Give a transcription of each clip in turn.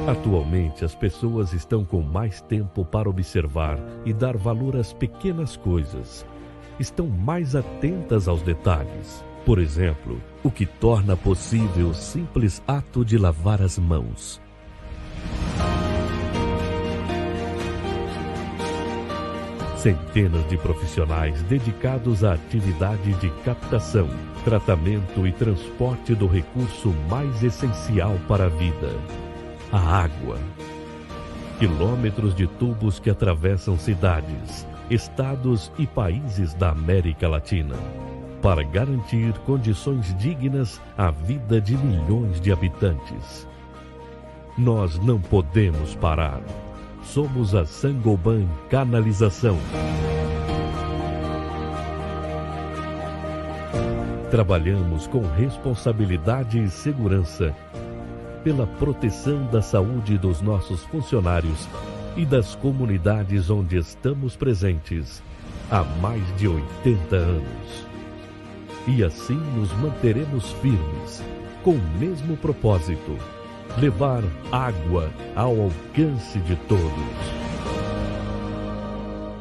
Atualmente, as pessoas estão com mais tempo para observar e dar valor às pequenas coisas. Estão mais atentas aos detalhes. Por exemplo, o que torna possível o simples ato de lavar as mãos. Centenas de profissionais dedicados à atividade de captação, tratamento e transporte do recurso mais essencial para a vida: a água. Quilômetros de tubos que atravessam cidades, estados e países da América Latina, para garantir condições dignas à vida de milhões de habitantes. Nós não podemos parar. Somos a Saint-Gobain Canalização. Trabalhamos com responsabilidade e segurança pela proteção da saúde dos nossos funcionários e das comunidades onde estamos presentes há mais de 80 anos. E assim nos manteremos firmes, com o mesmo propósito: levar água ao alcance de todos.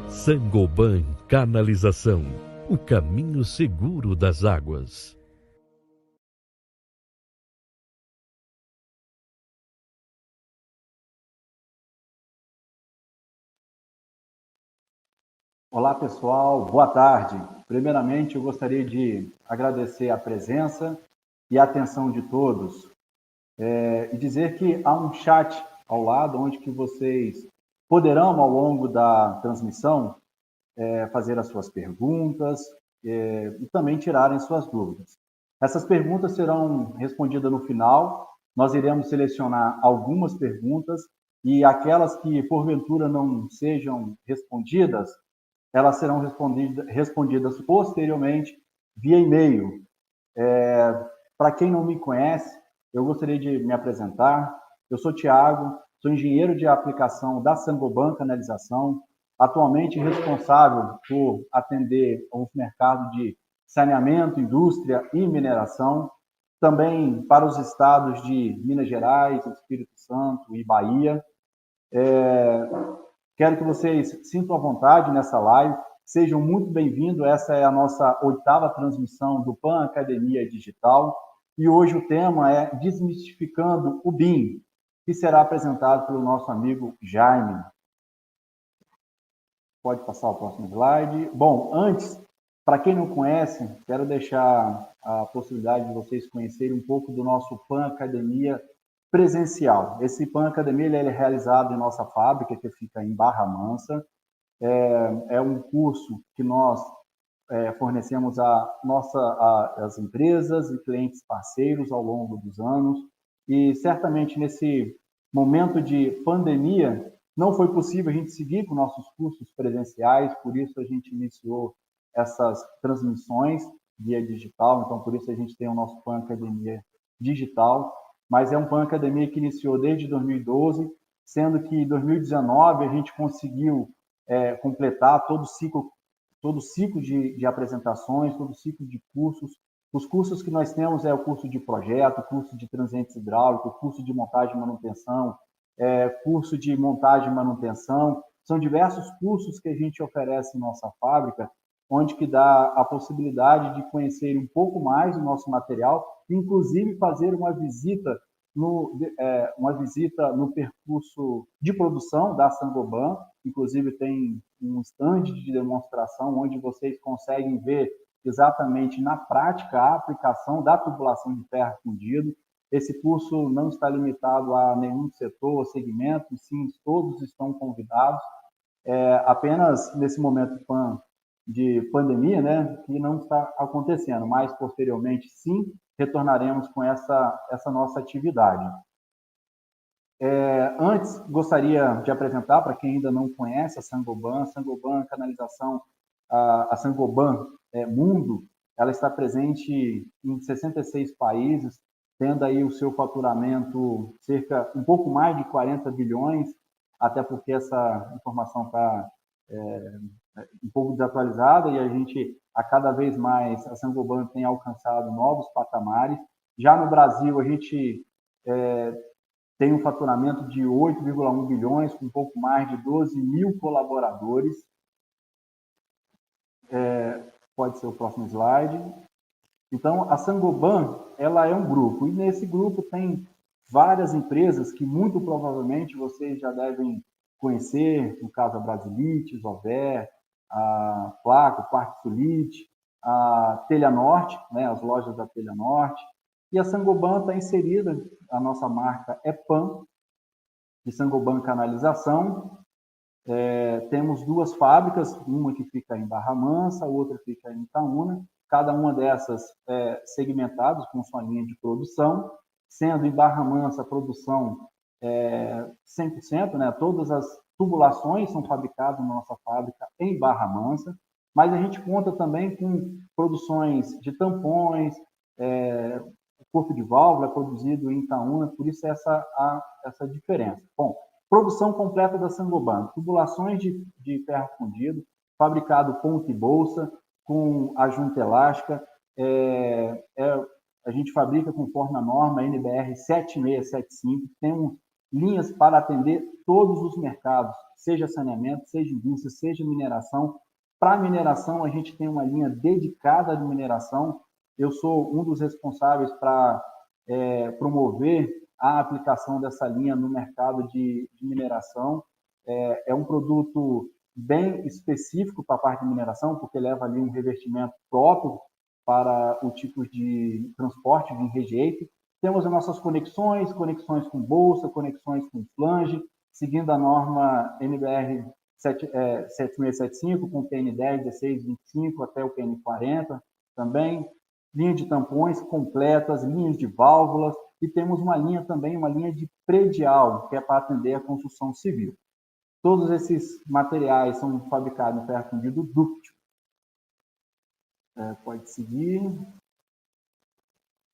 Saint-Gobain Canalização, o caminho seguro das águas. Olá, pessoal. Boa tarde. Primeiramente, eu gostaria de agradecer a presença e a atenção de todos e dizer que há um chat ao lado onde que vocês poderão, ao longo da transmissão, fazer as suas perguntas e também tirarem suas dúvidas. Essas perguntas serão respondidas no final. Nós iremos selecionar algumas perguntas e aquelas que, porventura, não sejam respondidas, elas serão respondidas posteriormente via e-mail. Para quem não me conhece, eu gostaria de me apresentar. Eu sou Tiago, sou engenheiro de aplicação da Saint-Gobain Canalização, atualmente responsável por atender os mercados de saneamento, indústria e mineração, também para os estados de Minas Gerais, Espírito Santo e Bahia. Quero que vocês sintam à vontade nessa live, sejam muito bem-vindos. Essa é a nossa 8ª transmissão do PAN Academia Digital e hoje o tema é Desmistificando o BIM, que será apresentado pelo nosso amigo Jaime. Pode passar o próximo slide. Bom, antes, para quem não conhece, quero deixar a possibilidade de vocês conhecerem um pouco do nosso PAN Academia presencial. Esse PAN Academia ele é realizado em nossa fábrica, que fica em Barra Mansa. É um curso que nós fornecemos às empresas e clientes parceiros ao longo dos anos. E certamente nesse momento de pandemia não foi possível a gente seguir com nossos cursos presenciais, por isso a gente iniciou essas transmissões via digital. Então, por isso a gente tem o nosso PAN Academia Digital. Mas é um PAN Academia que iniciou desde 2012, sendo que em 2019 a gente conseguiu completar todo o ciclo de apresentações, todo o ciclo de cursos. Os cursos que nós temos é o curso de projeto, curso de transientes hidráulicos, curso de montagem e manutenção, curso de montagem e manutenção. São diversos cursos que a gente oferece em nossa fábrica, onde que dá a possibilidade de conhecer um pouco mais do nosso material, inclusive fazer uma visita no percurso de produção da Saint-Gobain. Inclusive tem um stand de demonstração onde vocês conseguem ver exatamente na prática a aplicação da tubulação de ferro fundido. Esse curso não está limitado a nenhum setor ou segmento, sim, todos estão convidados. Apenas nesse momento de pandemia, né, que não está acontecendo, mas posteriormente, sim, retornaremos com essa nossa atividade. Antes, gostaria de apresentar, para quem ainda não conhece a Saint-Gobain Canalização, a Saint-Gobain Mundo, ela está presente em 66 países, tendo aí o seu faturamento um pouco mais de 40 bilhões, até porque essa informação está um pouco desatualizada e a gente, a cada vez mais, a Saint-Gobain tem alcançado novos patamares. Já no Brasil, a gente tem um faturamento de 8,1 bilhões, com um pouco mais de 12 mil colaboradores. Pode ser o próximo slide. Então, a Saint-Gobain, ela é um grupo, e nesse grupo tem várias empresas que muito provavelmente vocês já devem conhecer, no caso a Brasilite, Zover, a Placo, Parque Sulite, a Telha Norte, né, as lojas da Telha Norte, e a Saint-Gobain está inserida, a nossa marca é PAN, de Saint-Gobain Canalização. Temos duas fábricas, uma que fica em Barra Mansa, outra fica em Itaúna, cada uma dessas segmentadas com sua linha de produção, sendo em Barra Mansa a produção 100%, né? Todas as tubulações são fabricadas na nossa fábrica em Barra Mansa, mas a gente conta também com produções de tampões, o corpo de válvula é produzido em Itaúna, por isso essa diferença. Bom, produção completa da Saint-Gobain, tubulações de ferro fundido, fabricado ponta e bolsa, com a junta elástica, a gente fabrica conforme a norma NBR 7675, temos linhas para atender todos os mercados, seja saneamento, seja indústria, seja mineração. Para mineração, a gente tem uma linha dedicada de mineração. Eu sou um dos responsáveis para promover a aplicação dessa linha no mercado de mineração. É um produto bem específico para a parte de mineração, porque leva ali um revestimento próprio para o tipo de transporte de rejeito. Temos as nossas conexões com bolsa, conexões com flange, seguindo a norma NBR 7675, com PN10, 16, 25 até o PN40 também. Linha de tampões completas, linhas de válvulas, e temos uma linha também, uma linha de predial, que é para atender a construção civil. Todos esses materiais são fabricados no ferro fundido dúctil. Pode seguir.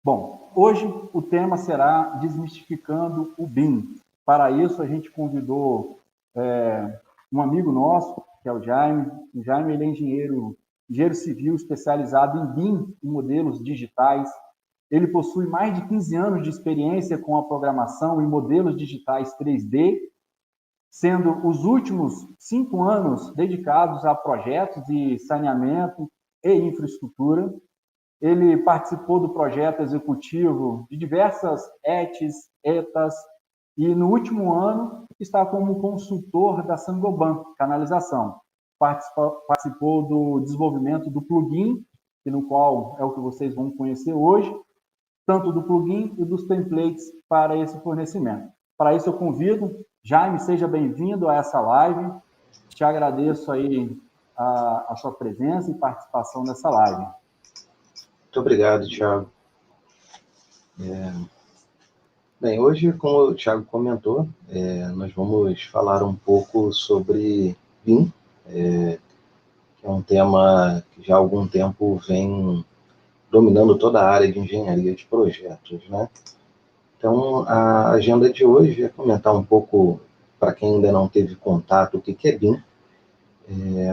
Bom, hoje o tema será desmistificando o BIM. Para isso, a gente convidou um amigo nosso, que é o Jaime. O Jaime ele é engenheiro civil especializado em BIM e modelos digitais. Ele possui mais de 15 anos de experiência com a programação em modelos digitais 3D, sendo os últimos 5 anos dedicados a projetos de saneamento e infraestrutura. Ele participou do projeto executivo de diversas ETAs, e no último ano está como consultor da Saint-Gobain Canalização. Participou do desenvolvimento do plugin, no qual é o que vocês vão conhecer hoje, tanto do plugin e dos templates para esse fornecimento. Para isso eu convido, Jaime, seja bem-vindo a essa live. Te agradeço aí a sua presença e participação nessa live. Muito obrigado, Thiago. Bem, hoje, como o Thiago comentou, nós vamos falar um pouco sobre BIM, que é um tema que já há algum tempo vem dominando toda a área de engenharia de projetos, né? Então, a agenda de hoje é comentar um pouco, para quem ainda não teve contato, o que é BIM,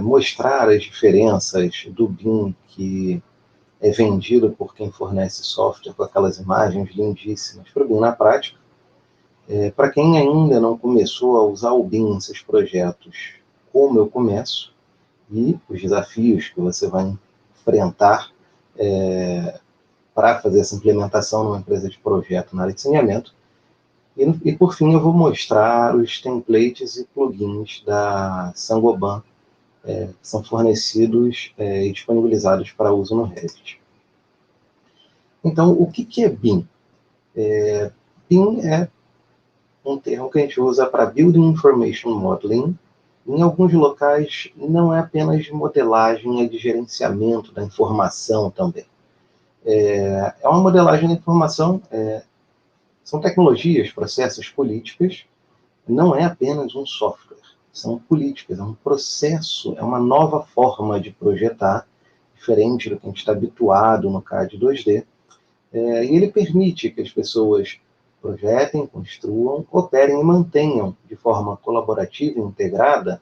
mostrar as diferenças do BIM que é vendido por quem fornece software com aquelas imagens lindíssimas para o BIM na prática. Para quem ainda não começou a usar o BIM em seus projetos, como eu começo, e os desafios que você vai enfrentar para fazer essa implementação numa empresa de projeto na área de saneamento. E por fim, eu vou mostrar os templates e plugins da Saint-Gobain, que são fornecidos e disponibilizados para uso no Revit. Então, o que é BIM? BIM é um termo que a gente usa para Building Information Modeling. Em alguns locais, não é apenas modelagem, é de gerenciamento da informação também. É uma modelagem da informação, são tecnologias, processos, políticas, não é apenas um software, são políticas, é um processo, é uma nova forma de projetar, diferente do que a gente está habituado no CAD 2D, e ele permite que as pessoas projetem, construam, operem e mantenham de forma colaborativa e integrada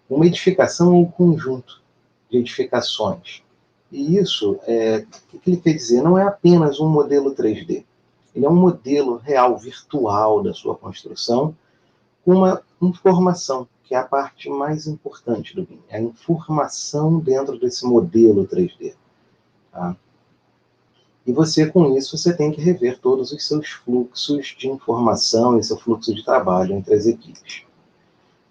uma edificação ou um conjunto de edificações. E isso, o que ele quer dizer? Não é apenas um modelo 3D. Ele é um modelo real, virtual da sua construção, com uma informação, que é a parte mais importante do BIM. É a informação dentro desse modelo 3D. Tá? E você, com isso, você tem que rever todos os seus fluxos de informação e seu fluxo de trabalho entre as equipes.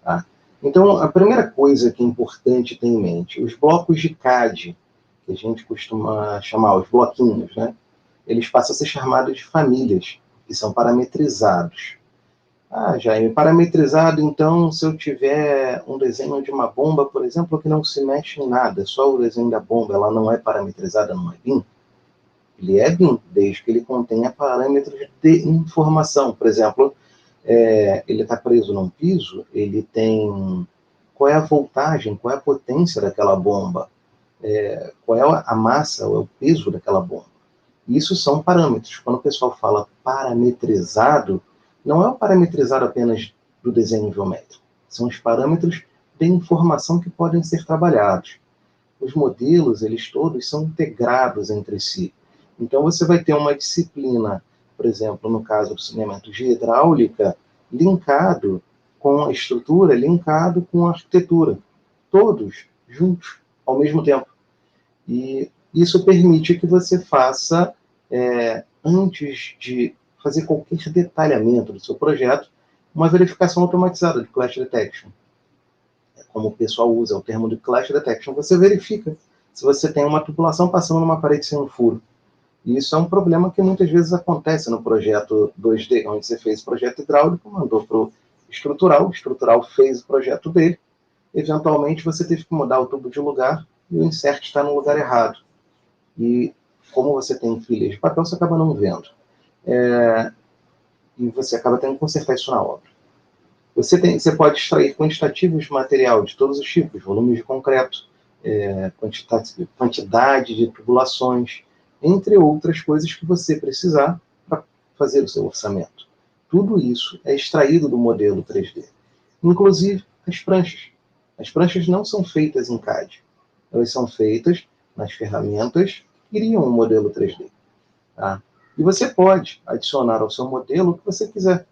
Tá? Então, a primeira coisa que é importante ter em mente, os blocos de CAD, que a gente costuma chamar os bloquinhos, né? Eles passam a ser chamados de famílias, que são parametrizados. Jaime, parametrizado, então, se eu tiver um desenho de uma bomba, por exemplo, que não se mexe em nada, só o desenho da bomba, ela não é parametrizada, não é BIM? Ele é BIM, desde que ele contenha parâmetros de informação. Por exemplo, ele está preso num piso, ele tem qual é a voltagem, qual é a potência daquela bomba, qual é a massa, ou é o peso daquela bomba. Isso são parâmetros. Quando o pessoal fala parametrizado, não é o parametrizado apenas do desenho geométrico. São os parâmetros de informação que podem ser trabalhados. Os modelos, eles todos são integrados entre si. Então, você vai ter uma disciplina, por exemplo, no caso do saneamento de hidráulica, linkado com a estrutura, linkado com a arquitetura. Todos juntos, ao mesmo tempo. E isso permite que você faça, antes de fazer qualquer detalhamento do seu projeto, uma verificação automatizada de clash detection. Como o pessoal usa o termo de clash detection, você verifica se você tem uma tubulação passando numa parede sem um furo. E isso é um problema que muitas vezes acontece no projeto 2D, onde você fez o projeto hidráulico, mandou para o estrutural fez o projeto dele, eventualmente você teve que mudar o tubo de lugar e o insert está no lugar errado. E como você tem filhas de papel, você acaba não vendo. E você acaba tendo que consertar isso na obra. Você pode extrair quantitativos de material de todos os tipos, volumes de concreto, quantidade de tubulações, entre outras coisas que você precisar para fazer o seu orçamento. Tudo isso é extraído do modelo 3D. Inclusive as pranchas. As pranchas não são feitas em CAD. Elas são feitas nas ferramentas que criam um modelo 3D. Tá? E você pode adicionar ao seu modelo o que você quiser.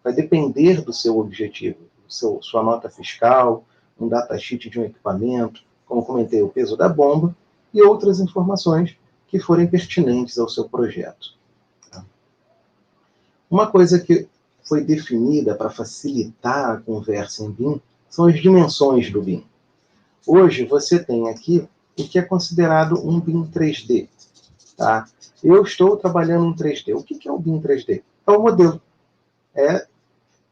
Vai depender do seu objetivo, sua nota fiscal, um datasheet de um equipamento, como comentei, o peso da bomba, e outras informações que forem pertinentes ao seu projeto. Tá? Uma coisa que foi definida para facilitar a conversa em BIM são as dimensões do BIM. Hoje você tem aqui o que é considerado um BIM 3D. Tá? Eu estou trabalhando em 3D. O que é o BIM 3D? É o modelo. É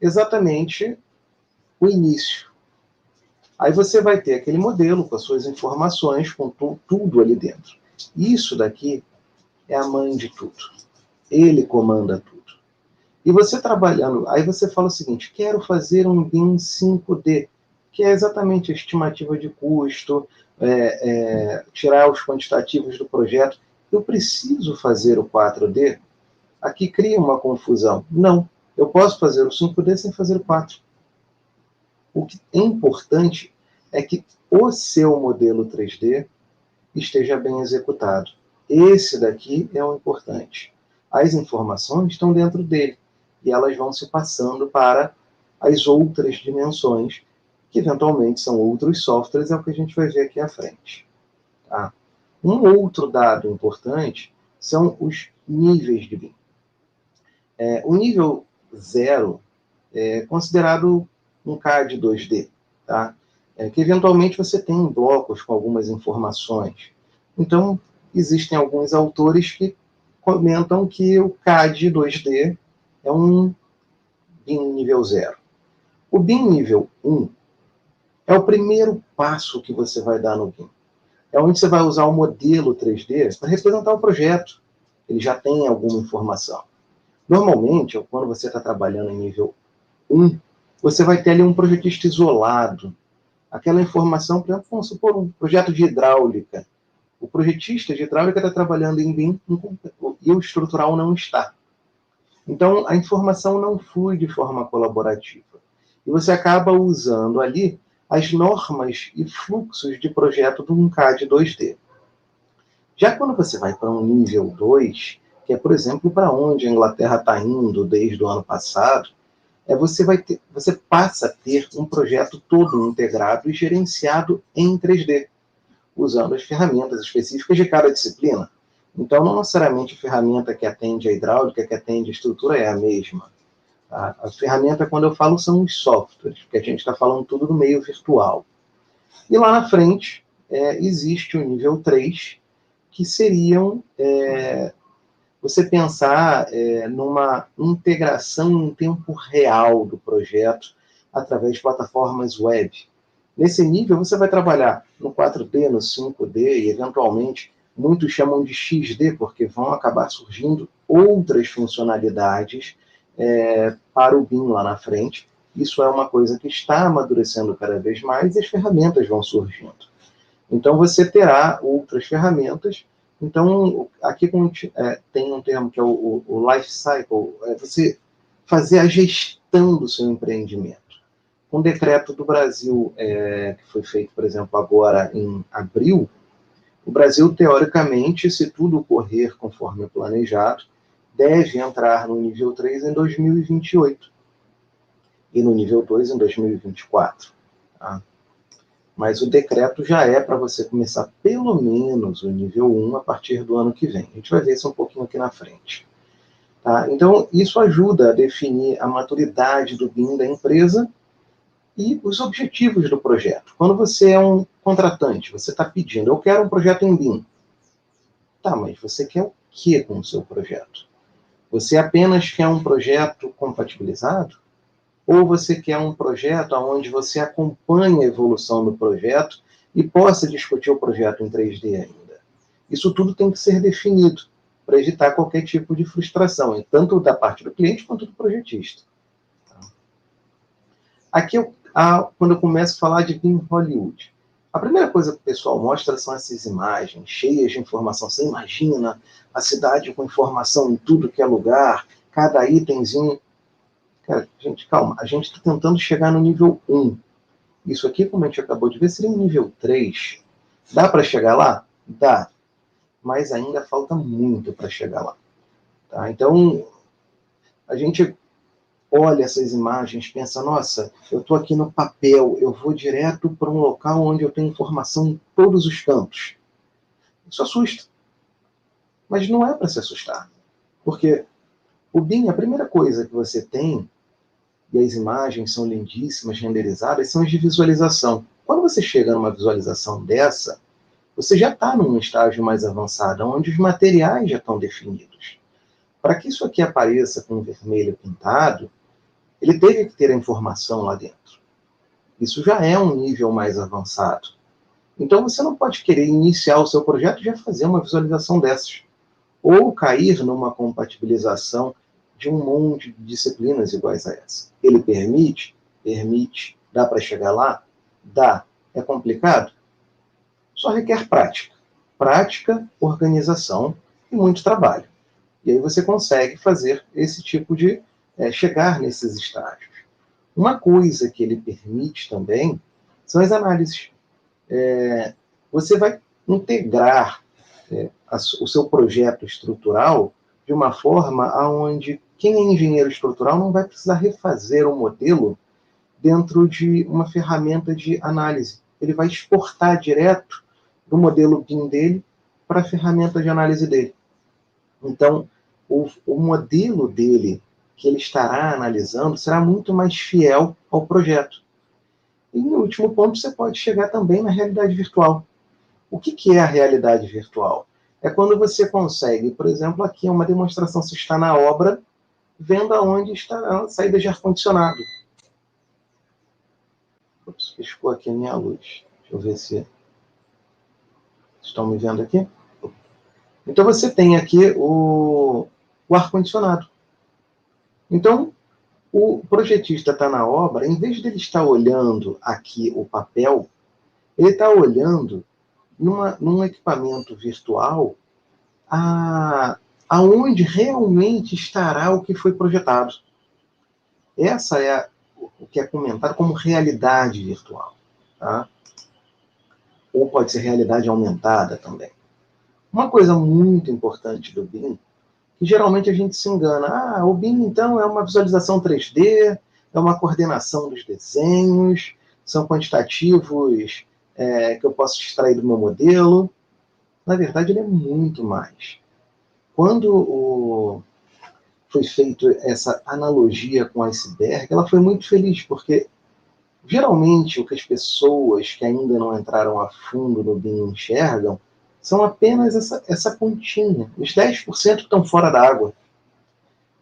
exatamente o início. Aí você vai ter aquele modelo com as suas informações, com tudo ali dentro. Isso daqui é a mãe de tudo. Ele comanda tudo. E você trabalhando, aí você fala o seguinte, quero fazer um BIM 5D, que é exatamente a estimativa de custo, tirar os quantitativos do projeto. Eu preciso fazer o 4D? Aqui cria uma confusão. Não, eu posso fazer o 5D sem fazer o 4. O que é importante é que o seu modelo 3D esteja bem executado. Esse daqui é o importante. As informações estão dentro dele e elas vão se passando para as outras dimensões, que eventualmente são outros softwares, é o que a gente vai ver aqui à frente. Tá? Um outro dado importante são os níveis de BIM. O nível 0 é considerado um CAD 2D, tá? Que eventualmente você tem blocos com algumas informações. Então, existem alguns autores que comentam que o CAD 2D é um BIM nível 0. O BIM nível 1 é o primeiro passo que você vai dar no BIM. É onde você vai usar o modelo 3D para representar o projeto. Ele já tem alguma informação. Normalmente, quando você está trabalhando em nível 1, você vai ter ali um projetista isolado. Aquela informação, por exemplo, vamos supor um projeto de hidráulica. O projetista de hidráulica está trabalhando em BIM e o estrutural não está. Então, a informação não flui de forma colaborativa. E você acaba usando ali as normas e fluxos de projeto de um CAD 2D. Já quando você vai para um nível 2, que é, por exemplo, para onde a Inglaterra está indo desde o ano passado, você passa a ter um projeto todo integrado e gerenciado em 3D, usando as ferramentas específicas de cada disciplina. Então, não necessariamente a ferramenta que atende a hidráulica, que atende a estrutura, é a mesma. A ferramenta, quando eu falo, são os softwares, porque a gente está falando tudo do meio virtual. E lá na frente, existe o nível 3, que seriam você pensar numa integração em tempo real do projeto através de plataformas web. Nesse nível, você vai trabalhar no 4D, no 5D e, eventualmente, muitos chamam de XD, porque vão acabar surgindo outras funcionalidades para o BIM lá na frente. Isso é uma coisa que está amadurecendo cada vez mais e as ferramentas vão surgindo. Então, você terá outras ferramentas. Então, aqui tem um termo que é o life cycle, você fazer a gestão do seu empreendimento. Um decreto do Brasil, que foi feito, por exemplo, agora em abril, o Brasil, teoricamente, se tudo ocorrer conforme planejado, deve entrar no nível 3 em 2028 e no nível 2 em 2024. Tá? Mas o decreto já é para você começar pelo menos o nível 1 a partir do ano que vem. A gente vai ver isso um pouquinho aqui na frente. Tá? Então, isso ajuda a definir a maturidade do BIM da empresa e os objetivos do projeto. Quando você é um contratante, você está pedindo, eu quero um projeto em BIM. Tá, mas você quer o que com o seu projeto? Você apenas quer um projeto compatibilizado? Ou você quer um projeto onde você acompanha a evolução do projeto e possa discutir o projeto em 3D ainda? Isso tudo tem que ser definido para evitar qualquer tipo de frustração, tanto da parte do cliente quanto do projetista. Aqui, quando eu começo a falar de BIM Hollywood, a primeira coisa que o pessoal mostra são essas imagens cheias de informação. Você imagina a cidade com informação em tudo que é lugar, cada itemzinho. Cara, gente, calma, a gente está tentando chegar no nível 1. Isso aqui, como a gente acabou de ver, seria um nível 3. Dá para chegar lá? Dá. Mas ainda falta muito para chegar lá. Tá? Então, a gente olha essas imagens, pensa, nossa, eu estou aqui no papel, eu vou direto para um local onde eu tenho informação em todos os campos. Isso assusta. Mas não é para se assustar. Porque o BIM, a primeira coisa que você tem, e as imagens são lindíssimas, renderizadas, são as de visualização. Quando você chega numa visualização dessa, você já está num estágio mais avançado, onde os materiais já estão definidos. Para que isso aqui apareça com vermelho pintado, ele teve que ter a informação lá dentro. Isso já é um nível mais avançado. Então você não pode querer iniciar o seu projeto e já fazer uma visualização dessas. Ou cair numa compatibilização de um monte de disciplinas iguais a essa. Ele permite? Permite. Dá para chegar lá? Dá. É complicado? Só requer prática. Prática, organização e muito trabalho. E aí você consegue fazer esse tipo de chegar nesses estágios. Uma coisa que ele permite também são as análises. Você vai integrar o seu projeto estrutural de uma forma onde quem é engenheiro estrutural não vai precisar refazer o modelo dentro de uma ferramenta de análise. Ele vai exportar direto do modelo BIM dele para a ferramenta de análise dele. Então, o modelo dele que ele estará analisando será muito mais fiel ao projeto. E, no último ponto, você pode chegar também na realidade virtual. O que é a realidade virtual? É quando você consegue, por exemplo, aqui é uma demonstração, se está na obra, vendo aonde está a saída de ar-condicionado. Piscou aqui a minha luz. Deixa eu ver se estão me vendo aqui. Então você tem aqui o ar-condicionado. Então, o projetista está na obra, em vez de ele estar olhando aqui o papel, ele está olhando num equipamento virtual aonde realmente estará o que foi projetado. Essa é o que é comentado como realidade virtual. Tá? Ou pode ser realidade aumentada também. Uma coisa muito importante do BIM que geralmente a gente se engana. Ah, o BIM, então, é uma visualização 3D, é uma coordenação dos desenhos, são quantitativos que eu posso extrair do meu modelo. Na verdade, ele é muito mais. Quando foi feita essa analogia com o iceberg, ela foi muito feliz, porque geralmente o que as pessoas que ainda não entraram a fundo no BIM enxergam são apenas essa pontinha, os 10% que estão fora da água.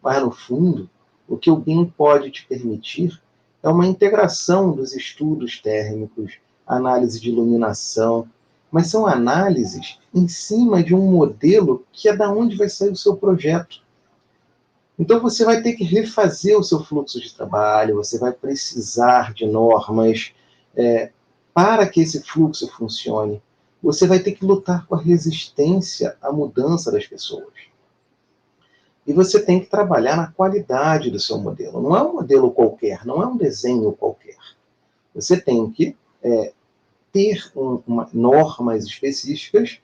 Mas, no fundo, o que o BIM pode te permitir é uma integração dos estudos térmicos, análise de iluminação, mas são análises em cima de um modelo que é da onde vai sair o seu projeto. Então, você vai ter que refazer o seu fluxo de trabalho, você vai precisar de normas para que esse fluxo funcione. Você vai ter que lutar com a resistência à mudança das pessoas. E você tem que trabalhar na qualidade do seu modelo. Não é um modelo qualquer, não é um desenho qualquer. Você tem que ter normas específicas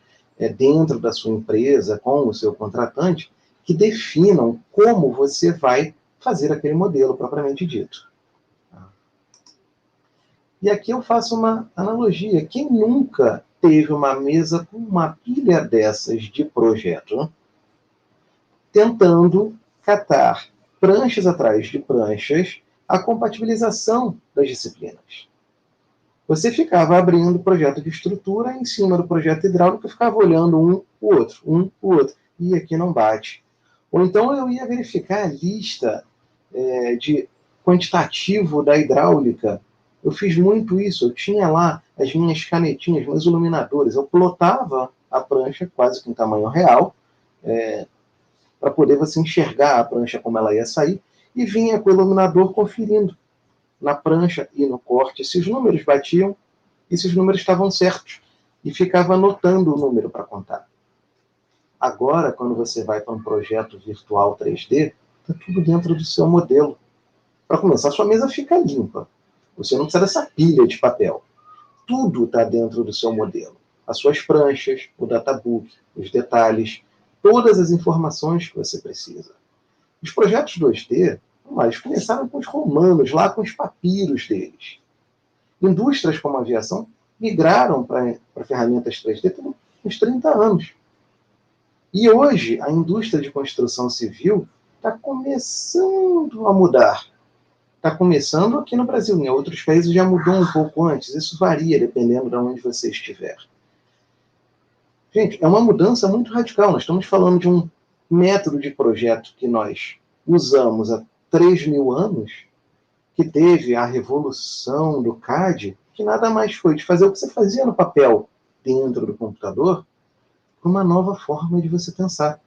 dentro da sua empresa, com o seu contratante, que definam como você vai fazer aquele modelo propriamente dito. E aqui eu faço uma analogia. Quem nunca teve uma mesa com uma pilha dessas de projeto, tentando catar pranchas atrás de pranchas a compatibilização das disciplinas? Você ficava abrindo o projeto de estrutura em cima do projeto hidráulico e ficava olhando um o outro. E aqui não bate. Ou então eu ia verificar a lista de quantitativo da hidráulica. Eu fiz muito isso. Eu tinha lá as minhas canetinhas, meus iluminadores. Eu plotava a prancha quase que em tamanho real, para poder você enxergar a prancha como ela ia sair, e vinha com o iluminador conferindo na prancha e no corte se os números batiam e se os números estavam certos, e ficava anotando o número para contar. Agora, quando você vai para um projeto virtual 3D, está tudo dentro do seu modelo. Para começar, sua mesa fica limpa. Você não precisa dessa pilha de papel. Tudo está dentro do seu modelo. As suas pranchas, o databook, os detalhes, todas as informações que você precisa. Os projetos 2D, eles começaram com os romanos, lá com os papiros deles. Indústrias como a aviação migraram para ferramentas 3D por uns 30 anos. E hoje, a indústria de construção civil está começando a mudar. Está começando aqui no Brasil. Em outros países já mudou um pouco antes. Isso varia dependendo de onde você estiver. Gente, é uma mudança muito radical. Nós estamos falando de um método de projeto que nós usamos há 3.000 anos, que teve a revolução do CAD, que nada mais foi de fazer o que você fazia no papel dentro do computador, uma nova forma de você pensar.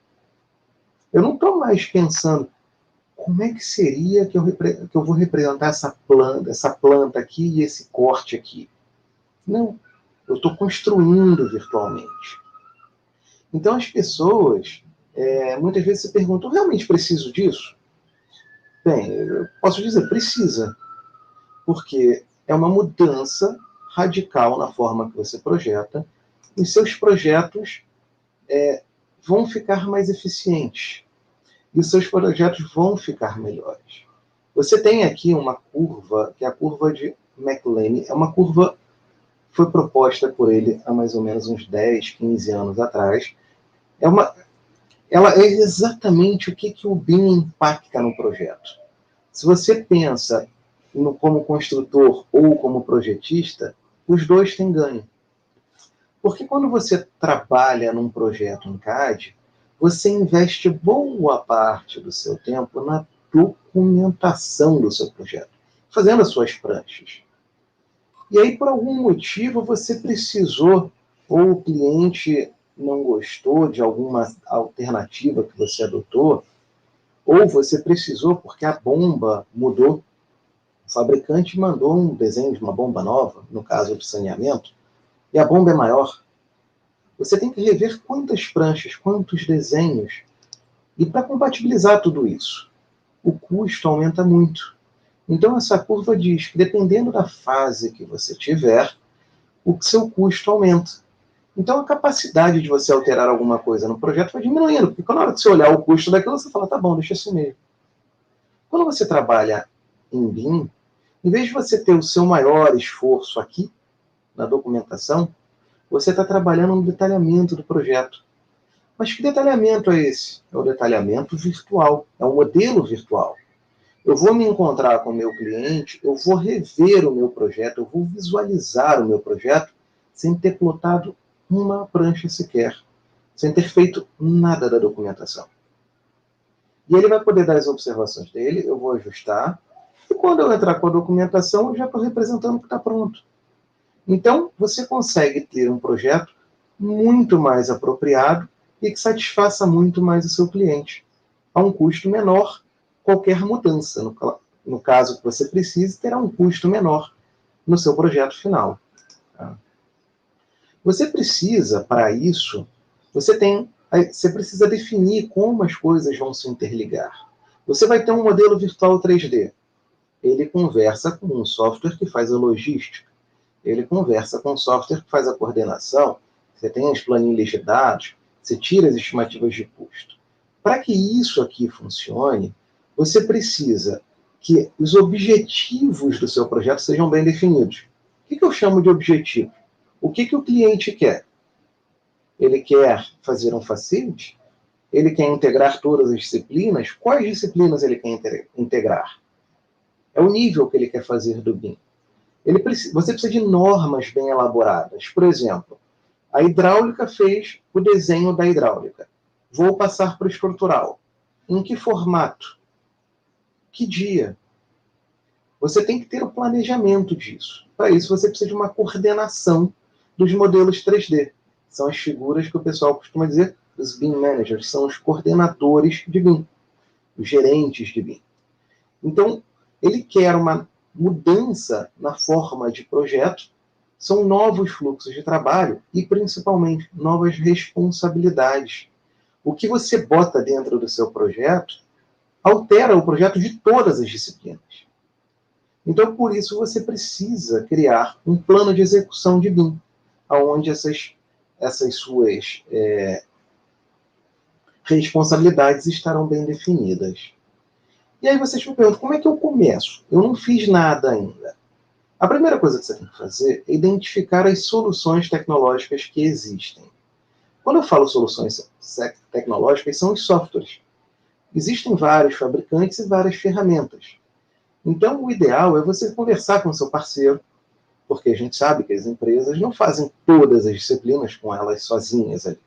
Eu não estou mais pensando como é que seria que eu vou representar essa planta aqui e esse corte aqui. Não, eu estou construindo virtualmente. Então as pessoas muitas vezes se perguntam, eu realmente preciso disso? Bem, eu posso dizer, precisa. Porque é uma mudança radical na forma que você projeta, e seus projetos vão ficar mais eficientes. E os seus projetos vão ficar melhores. Você tem aqui uma curva, que é a curva de McLane. É uma curva que foi proposta por ele há mais ou menos uns 10, 15 anos atrás. Ela é exatamente o que o BIM impacta no projeto. Se você pensa como construtor ou como projetista, os dois têm ganho. Porque quando você trabalha num projeto em CAD, você investe boa parte do seu tempo na documentação do seu projeto, fazendo as suas pranchas. E aí, por algum motivo, você precisou, ou o cliente não gostou de alguma alternativa que você adotou, ou você precisou porque a bomba mudou. O fabricante mandou um desenho de uma bomba nova, no caso de saneamento, e a bomba é maior. Você tem que rever quantas pranchas, quantos desenhos. E para compatibilizar tudo isso, o custo aumenta muito. Então essa curva diz que dependendo da fase que você tiver, o seu custo aumenta. Então, a capacidade de você alterar alguma coisa no projeto vai diminuindo, porque na hora que você olhar o custo daquilo, você fala, tá bom, deixa assim mesmo. Quando você trabalha em BIM, em vez de você ter o seu maior esforço aqui, na documentação, você está trabalhando no detalhamento do projeto. Mas que detalhamento é esse? É o detalhamento virtual, é um modelo virtual. Eu vou me encontrar com o meu cliente, eu vou rever o meu projeto, eu vou visualizar o meu projeto sem ter plotado uma prancha sequer, sem ter feito nada da documentação. E ele vai poder dar as observações dele, eu vou ajustar, e quando eu entrar com a documentação, eu já estou representando o que está pronto. Então, você consegue ter um projeto muito mais apropriado e que satisfaça muito mais o seu cliente, a um custo menor. Qualquer mudança, no caso que você precise, terá um custo menor no seu projeto final. Tá? Você precisa, para isso, você precisa definir como as coisas vão se interligar. Você vai ter um modelo virtual 3D. Ele conversa com um software que faz a logística. Ele conversa com um software que faz a coordenação. Você tem as planilhas de dados, você tira as estimativas de custo. Para que isso aqui funcione, você precisa que os objetivos do seu projeto sejam bem definidos. O que eu chamo de objetivo? O que o cliente quer? Ele quer fazer um facility? Ele quer integrar todas as disciplinas? Quais disciplinas ele quer integrar? É o nível que ele quer fazer do BIM. Você precisa de normas bem elaboradas. Por exemplo, a hidráulica fez o desenho da hidráulica. Vou passar para o estrutural. Em que formato? Que dia? Você tem que ter o planejamento disso. Para isso, você precisa de uma coordenação dos modelos 3D. São as figuras que o pessoal costuma dizer, os BIM managers, são os coordenadores de BIM, os gerentes de BIM. Então, ele quer uma mudança na forma de projeto, são novos fluxos de trabalho e, principalmente, novas responsabilidades. O que você bota dentro do seu projeto altera o projeto de todas as disciplinas. Então, por isso, você precisa criar um plano de execução de BIM, onde essas suas responsabilidades estarão bem definidas. E aí vocês me perguntam, como é que eu começo? Eu não fiz nada ainda. A primeira coisa que você tem que fazer é identificar as soluções tecnológicas que existem. Quando eu falo soluções tecnológicas, são os softwares. Existem vários fabricantes e várias ferramentas. Então, o ideal é você conversar com o seu parceiro, porque a gente sabe que as empresas não fazem todas as disciplinas com elas sozinhas ali.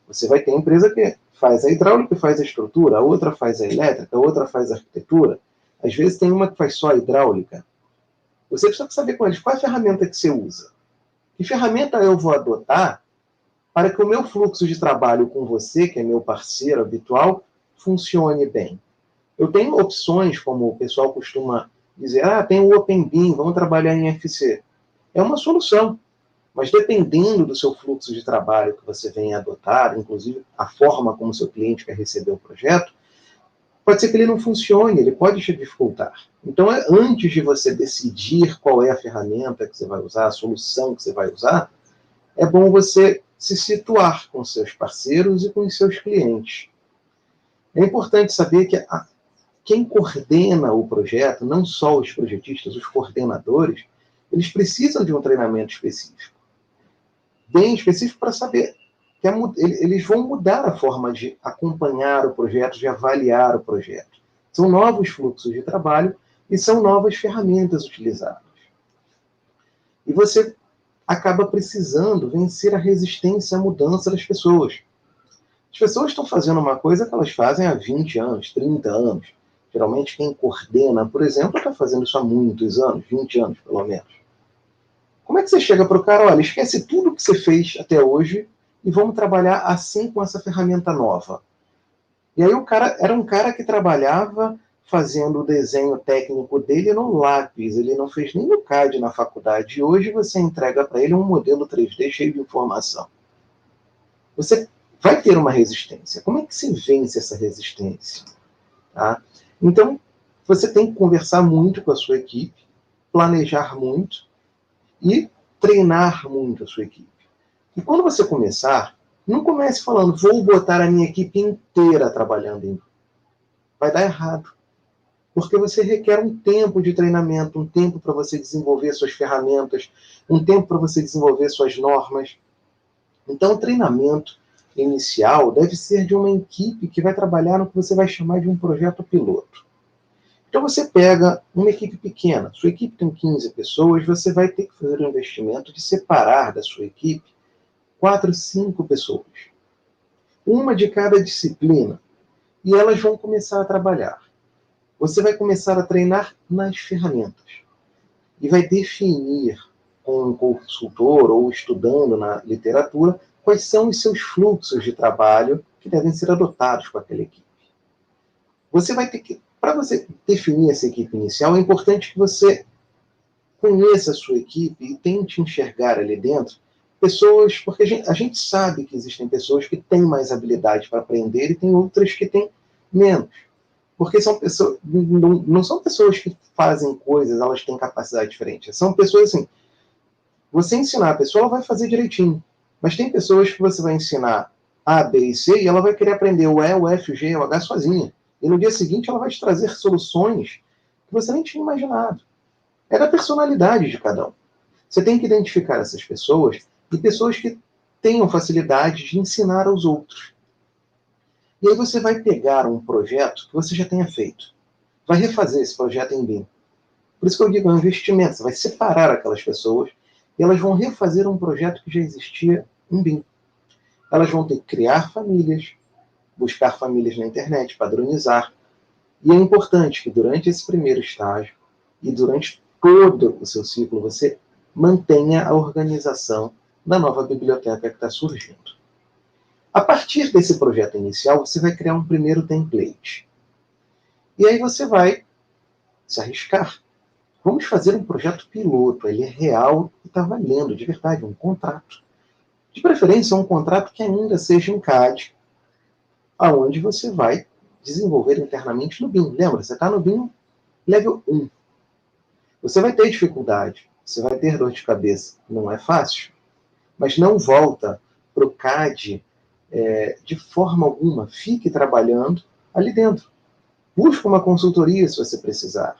Você vai ter empresa que faz a hidráulica e faz a estrutura, a outra faz a elétrica, a outra faz a arquitetura. Às vezes tem uma que faz só a hidráulica. Você precisa saber com eles qual é a ferramenta que você usa. Que ferramenta eu vou adotar para que o meu fluxo de trabalho com você, que é meu parceiro habitual, funcione bem. Eu tenho opções, como o pessoal costuma dizer, tem o OpenBIM, vamos trabalhar em FC. É uma solução, mas dependendo do seu fluxo de trabalho que você venha adotar, inclusive a forma como o seu cliente quer receber o projeto, pode ser que ele não funcione, ele pode te dificultar. Então, antes de você decidir qual é a ferramenta que você vai usar, a solução que você vai usar, é bom você se situar com seus parceiros e com os seus clientes. É importante saber que quem coordena o projeto, não só os projetistas, os coordenadores, eles precisam de um treinamento específico. Bem específico para saber que eles vão mudar a forma de acompanhar o projeto, de avaliar o projeto. São novos fluxos de trabalho e são novas ferramentas utilizadas. E você acaba precisando vencer a resistência à mudança das pessoas. As pessoas estão fazendo uma coisa que elas fazem há 20 anos, 30 anos. Geralmente quem coordena, por exemplo, está fazendo isso há muitos anos, 20 anos pelo menos. Como é que você chega para o cara, olha, esquece tudo que você fez até hoje e vamos trabalhar assim com essa ferramenta nova? E aí o cara era um cara que trabalhava fazendo o desenho técnico dele no lápis, ele não fez nem no CAD na faculdade, e hoje você entrega para ele um modelo 3D cheio de informação. Você vai ter uma resistência. Como é que se vence essa resistência? Tá? Então, você tem que conversar muito com a sua equipe, planejar muito, e treinar muito a sua equipe. E quando você começar, não comece falando, vou botar a minha equipe inteira trabalhando em BIM. Vai dar errado. Porque você requer um tempo de treinamento, um tempo para você desenvolver suas ferramentas, um tempo para você desenvolver suas normas. Então, o treinamento inicial deve ser de uma equipe que vai trabalhar no que você vai chamar de um projeto piloto. Então, você pega uma equipe pequena, sua equipe tem 15 pessoas, você vai ter que fazer um investimento de separar da sua equipe 4, 5 pessoas. Uma de cada disciplina. E elas vão começar a trabalhar. Você vai começar a treinar nas ferramentas. E vai definir com um consultor ou estudando na literatura quais são os seus fluxos de trabalho que devem ser adotados com aquela equipe. Você vai ter que, para você definir essa equipe inicial, é importante que você conheça a sua equipe e tente enxergar ali dentro pessoas, porque a gente sabe que existem pessoas que têm mais habilidade para aprender e tem outras que têm menos. Porque são pessoas, não são pessoas que fazem coisas, elas têm capacidade diferente. São pessoas assim, você ensinar a pessoa, ela vai fazer direitinho. Mas tem pessoas que você vai ensinar A, B e C e ela vai querer aprender o E, o F, o G, o H sozinha. E no dia seguinte ela vai te trazer soluções que você nem tinha imaginado. É da personalidade de cada um. Você tem que identificar essas pessoas e pessoas que tenham facilidade de ensinar aos outros. E aí você vai pegar um projeto que você já tenha feito. Vai refazer esse projeto em BIM. Por isso que eu digo, é um investimento. Você vai separar aquelas pessoas e elas vão refazer um projeto que já existia em BIM. Elas vão ter que criar famílias, buscar famílias na internet, padronizar. E é importante que durante esse primeiro estágio e durante todo o seu ciclo você mantenha a organização da nova biblioteca que está surgindo. A partir desse projeto inicial, você vai criar um primeiro template. E aí você vai se arriscar. Vamos fazer um projeto piloto, ele é real e está valendo, de verdade, um contrato. De preferência, um contrato que ainda seja em CAD, aonde você vai desenvolver internamente no BIM. Lembra, você está no BIM level 1. Você vai ter dificuldade, você vai ter dor de cabeça, não é fácil. Mas não volta para o CAD de forma alguma. Fique trabalhando ali dentro. Busque uma consultoria se você precisar.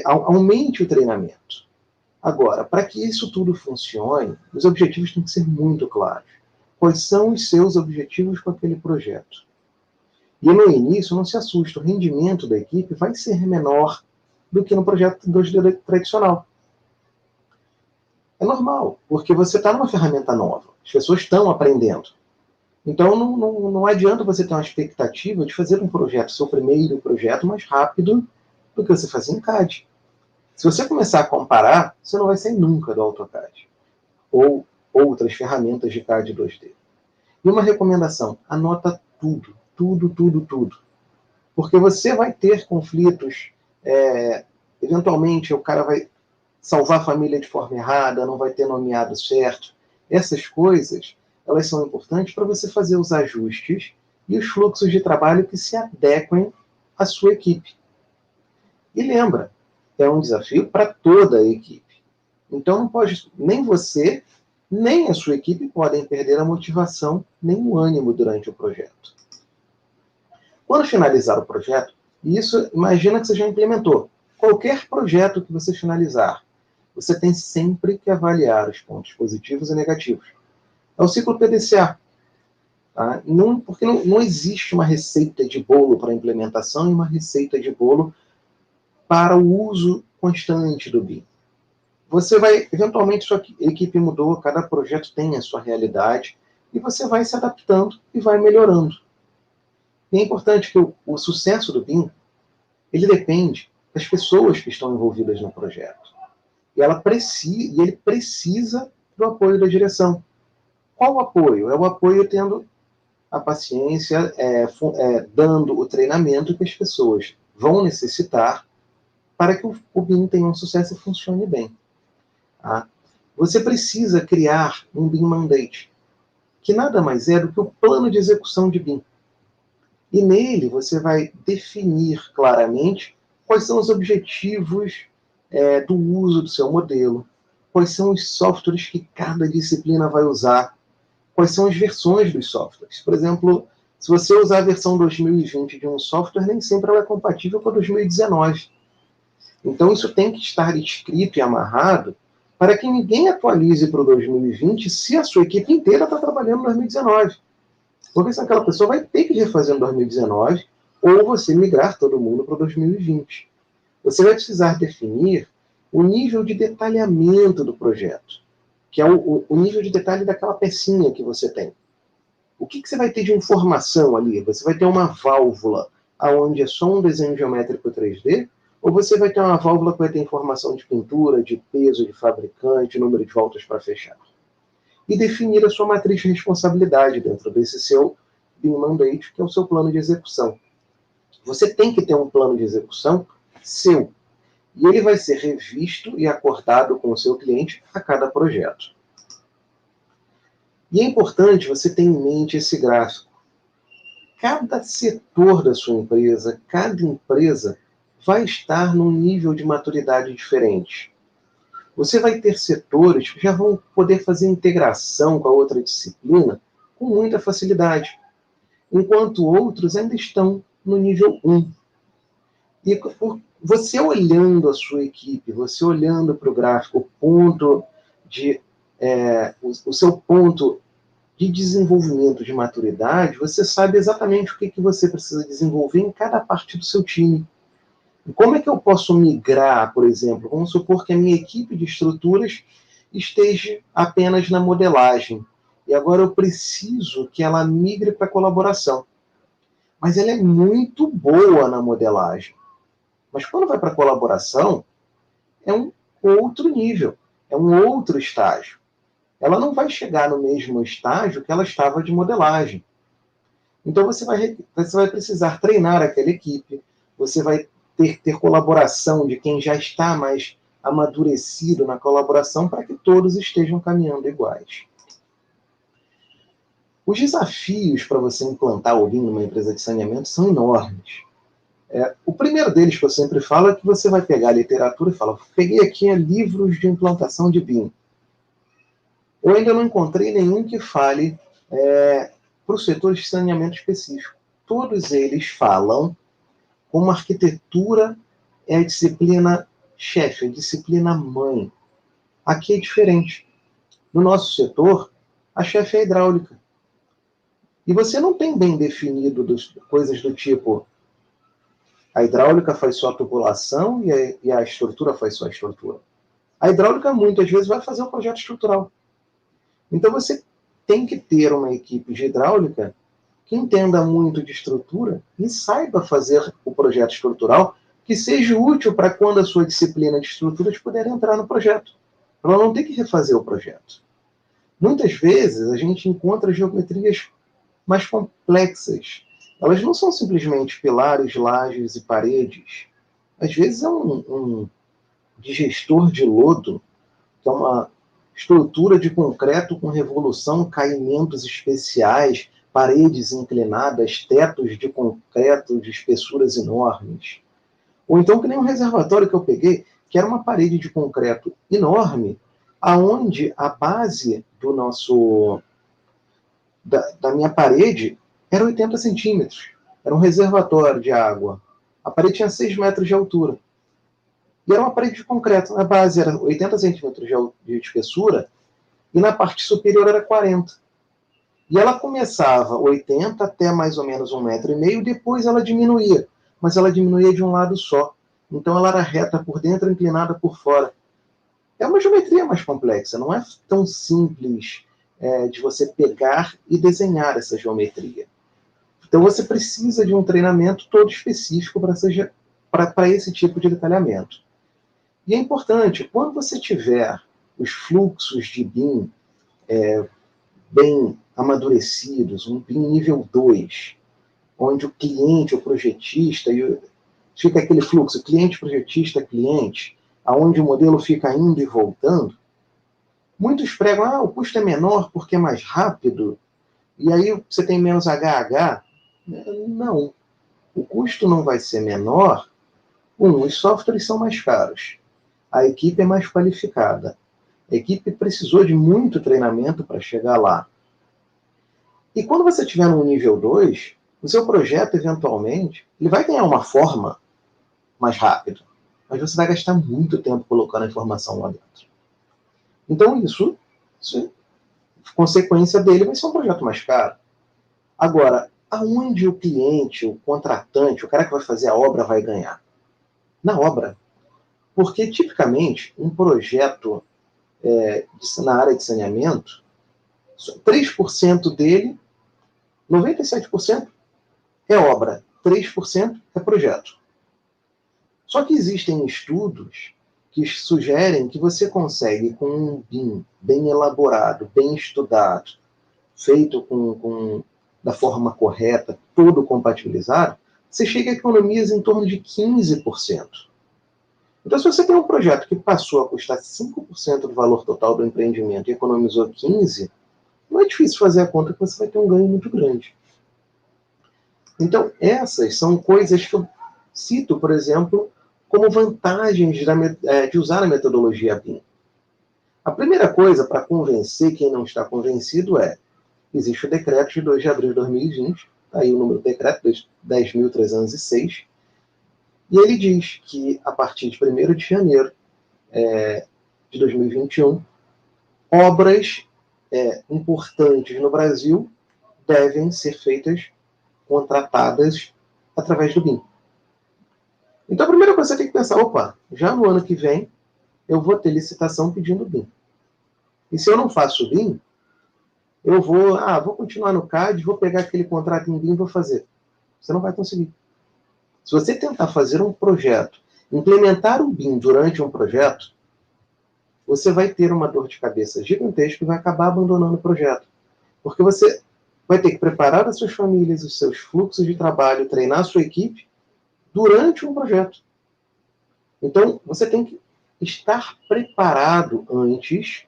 Aumente o treinamento. Agora, para que isso tudo funcione, os objetivos têm que ser muito claros. Quais são os seus objetivos com aquele projeto? E no início, não se assuste, o rendimento da equipe vai ser menor do que no projeto 2D tradicional. É normal, porque você está numa ferramenta nova. As pessoas estão aprendendo. Então, não adianta você ter uma expectativa de fazer um projeto, seu primeiro projeto, mais rápido do que você fazia em CAD. Se você começar a comparar, você não vai sair nunca do AutoCAD. Ou outras ferramentas de CAD 2D. E uma recomendação, anota tudo, tudo, tudo, tudo. Porque você vai ter conflitos, eventualmente o cara vai salvar a família de forma errada, não vai ter nomeado certo. Essas coisas, elas são importantes para você fazer os ajustes e os fluxos de trabalho que se adequem à sua equipe. E lembra, é um desafio para toda a equipe. Então, não pode, nem você, nem a sua equipe podem perder a motivação, nem o ânimo durante o projeto. Quando finalizar o projeto, isso imagina que você já implementou. Qualquer projeto que você finalizar, você tem sempre que avaliar os pontos positivos e negativos. É o ciclo PDCA. Tá? Porque não existe uma receita de bolo para implementação e uma receita de bolo para o uso constante do BIM. Você vai, eventualmente, sua equipe mudou, cada projeto tem a sua realidade, e você vai se adaptando e vai melhorando. E é importante que o sucesso do BIM, ele depende das pessoas que estão envolvidas no projeto. E ele precisa do apoio da direção. Qual o apoio? É o apoio tendo a paciência, dando o treinamento que as pessoas vão necessitar para que o BIM tenha um sucesso e funcione bem. Tá? Você precisa criar um BIM Mandate, que nada mais é do que o plano de execução de BIM. E nele você vai definir claramente quais são os objetivos do uso do seu modelo, quais são os softwares que cada disciplina vai usar, quais são as versões dos softwares. Por exemplo, se você usar a versão 2020 de um software, nem sempre ela é compatível com a 2019. Então, isso tem que estar escrito e amarrado para que ninguém atualize para o 2020 se a sua equipe inteira está trabalhando em 2019. Porque senão aquela pessoa vai ter que refazer em 2019 ou você migrar todo mundo para 2020. Você vai precisar definir o nível de detalhamento do projeto, que é o nível de detalhe daquela pecinha que você tem. O que você vai ter de informação ali? Você vai ter uma válvula onde é só um desenho geométrico 3D, ou você vai ter uma válvula que vai ter informação de pintura, de peso, de fabricante, número de voltas para fechar. E definir a sua matriz de responsabilidade dentro desse seu BIM Mandate, que é o seu plano de execução. Você tem que ter um plano de execução seu. E ele vai ser revisto e acordado com o seu cliente a cada projeto. E é importante você ter em mente esse gráfico. Cada setor da sua empresa, cada empresa, vai estar num nível de maturidade diferente. Você vai ter setores que já vão poder fazer integração com a outra disciplina com muita facilidade, enquanto outros ainda estão no nível 1. E você olhando a sua equipe, você olhando para o gráfico, o seu ponto de desenvolvimento de maturidade, você sabe exatamente o que você precisa desenvolver em cada parte do seu time. E como é que eu posso migrar, por exemplo? Vamos supor que a minha equipe de estruturas esteja apenas na modelagem. E agora eu preciso que ela migre para a colaboração. Mas ela é muito boa na modelagem. Mas quando vai para a colaboração, é um outro nível, é um outro estágio. Ela não vai chegar no mesmo estágio que ela estava de modelagem. Então você vai precisar treinar aquela equipe, você vai ter colaboração de quem já está mais amadurecido na colaboração para que todos estejam caminhando iguais. Os desafios para você implantar o BIM numa empresa de saneamento são enormes. O primeiro deles que eu sempre falo é que você vai pegar a literatura e falar, peguei aqui livros de implantação de BIM. Eu ainda não encontrei nenhum que fale para os setores de saneamento específico. Todos eles falam como a arquitetura é a disciplina chefe, a disciplina mãe. Aqui é diferente. No nosso setor, a chefe é a hidráulica. E você não tem bem definido coisas do tipo a hidráulica faz só a tubulação e a estrutura faz só a estrutura. A hidráulica, muitas vezes, vai fazer o projeto estrutural. Então, você tem que ter uma equipe de hidráulica que entenda muito de estrutura e saiba fazer o projeto estrutural que seja útil para quando a sua disciplina de estruturas puder entrar no projeto. Ela não tem que refazer o projeto. Muitas vezes, a gente encontra geometrias mais complexas. Elas não são simplesmente pilares, lajes e paredes. Às vezes é um digestor de lodo, que é uma estrutura de concreto com revolução, caimentos especiais, paredes inclinadas, tetos de concreto de espessuras enormes. Ou então que nem um reservatório que eu peguei, que era uma parede de concreto enorme, aonde a base da minha parede era 80 centímetros. Era um reservatório de água. A parede tinha 6 metros de altura. E era uma parede de concreto. A base era 80 centímetros de espessura e na parte superior era 40. E ela começava 80 até mais ou menos 1,5 metro, depois ela diminuía. Mas ela diminuía de um lado só. Então ela era reta por dentro, inclinada por fora. É uma geometria mais complexa, não é tão simples de você pegar e desenhar essa geometria. Então você precisa de um treinamento todo específico para esse tipo de detalhamento. E é importante, quando você tiver os fluxos de BIM bem amadurecidos, um BIM nível 2, onde o cliente, o projetista, fica aquele fluxo cliente, projetista, cliente, onde o modelo fica indo e voltando, muitos pregam, o custo é menor porque é mais rápido, e aí você tem menos HH. Não. O custo não vai ser menor. Os softwares são mais caros. A equipe é mais qualificada. A equipe precisou de muito treinamento para chegar lá. E quando você estiver no nível 2, o seu projeto, eventualmente, ele vai ganhar uma forma mais rápido, mas você vai gastar muito tempo colocando a informação lá dentro. Então, isso consequência dele vai ser um projeto mais caro. Agora, aonde o cliente, o contratante, o cara que vai fazer a obra vai ganhar? Na obra. Porque, tipicamente, um projeto na área de saneamento, 3% dele, 97% é obra, 3% é projeto. Só que existem estudos que sugerem que você consegue, com um BIM bem elaborado, bem estudado, feito da forma correta, tudo compatibilizado, você chega a economias em torno de 15%. Então, se você tem um projeto que passou a custar 5% do valor total do empreendimento e economizou 15%, não é difícil fazer a conta que você vai ter um ganho muito grande. Então, essas são coisas que eu cito, por exemplo, como vantagens de usar a metodologia BIM. A primeira coisa para convencer quem não está convencido existe o decreto de 2 de abril de 2020, aí o número do decreto, 10.306, e ele diz que, a partir de 1º de janeiro de 2021, obras importantes no Brasil devem ser feitas, contratadas, através do BIM. Então, a primeira coisa que você tem que pensar, já no ano que vem, eu vou ter licitação pedindo BIM. E se eu não faço BIM, eu vou continuar no CAD, vou pegar aquele contrato em BIM e vou fazer. Você não vai conseguir. Se você tentar fazer um projeto, implementar o BIM durante um projeto, você vai ter uma dor de cabeça gigantesca e vai acabar abandonando o projeto. Porque você vai ter que preparar as suas famílias, os seus fluxos de trabalho, treinar a sua equipe durante um projeto. Então, você tem que estar preparado antes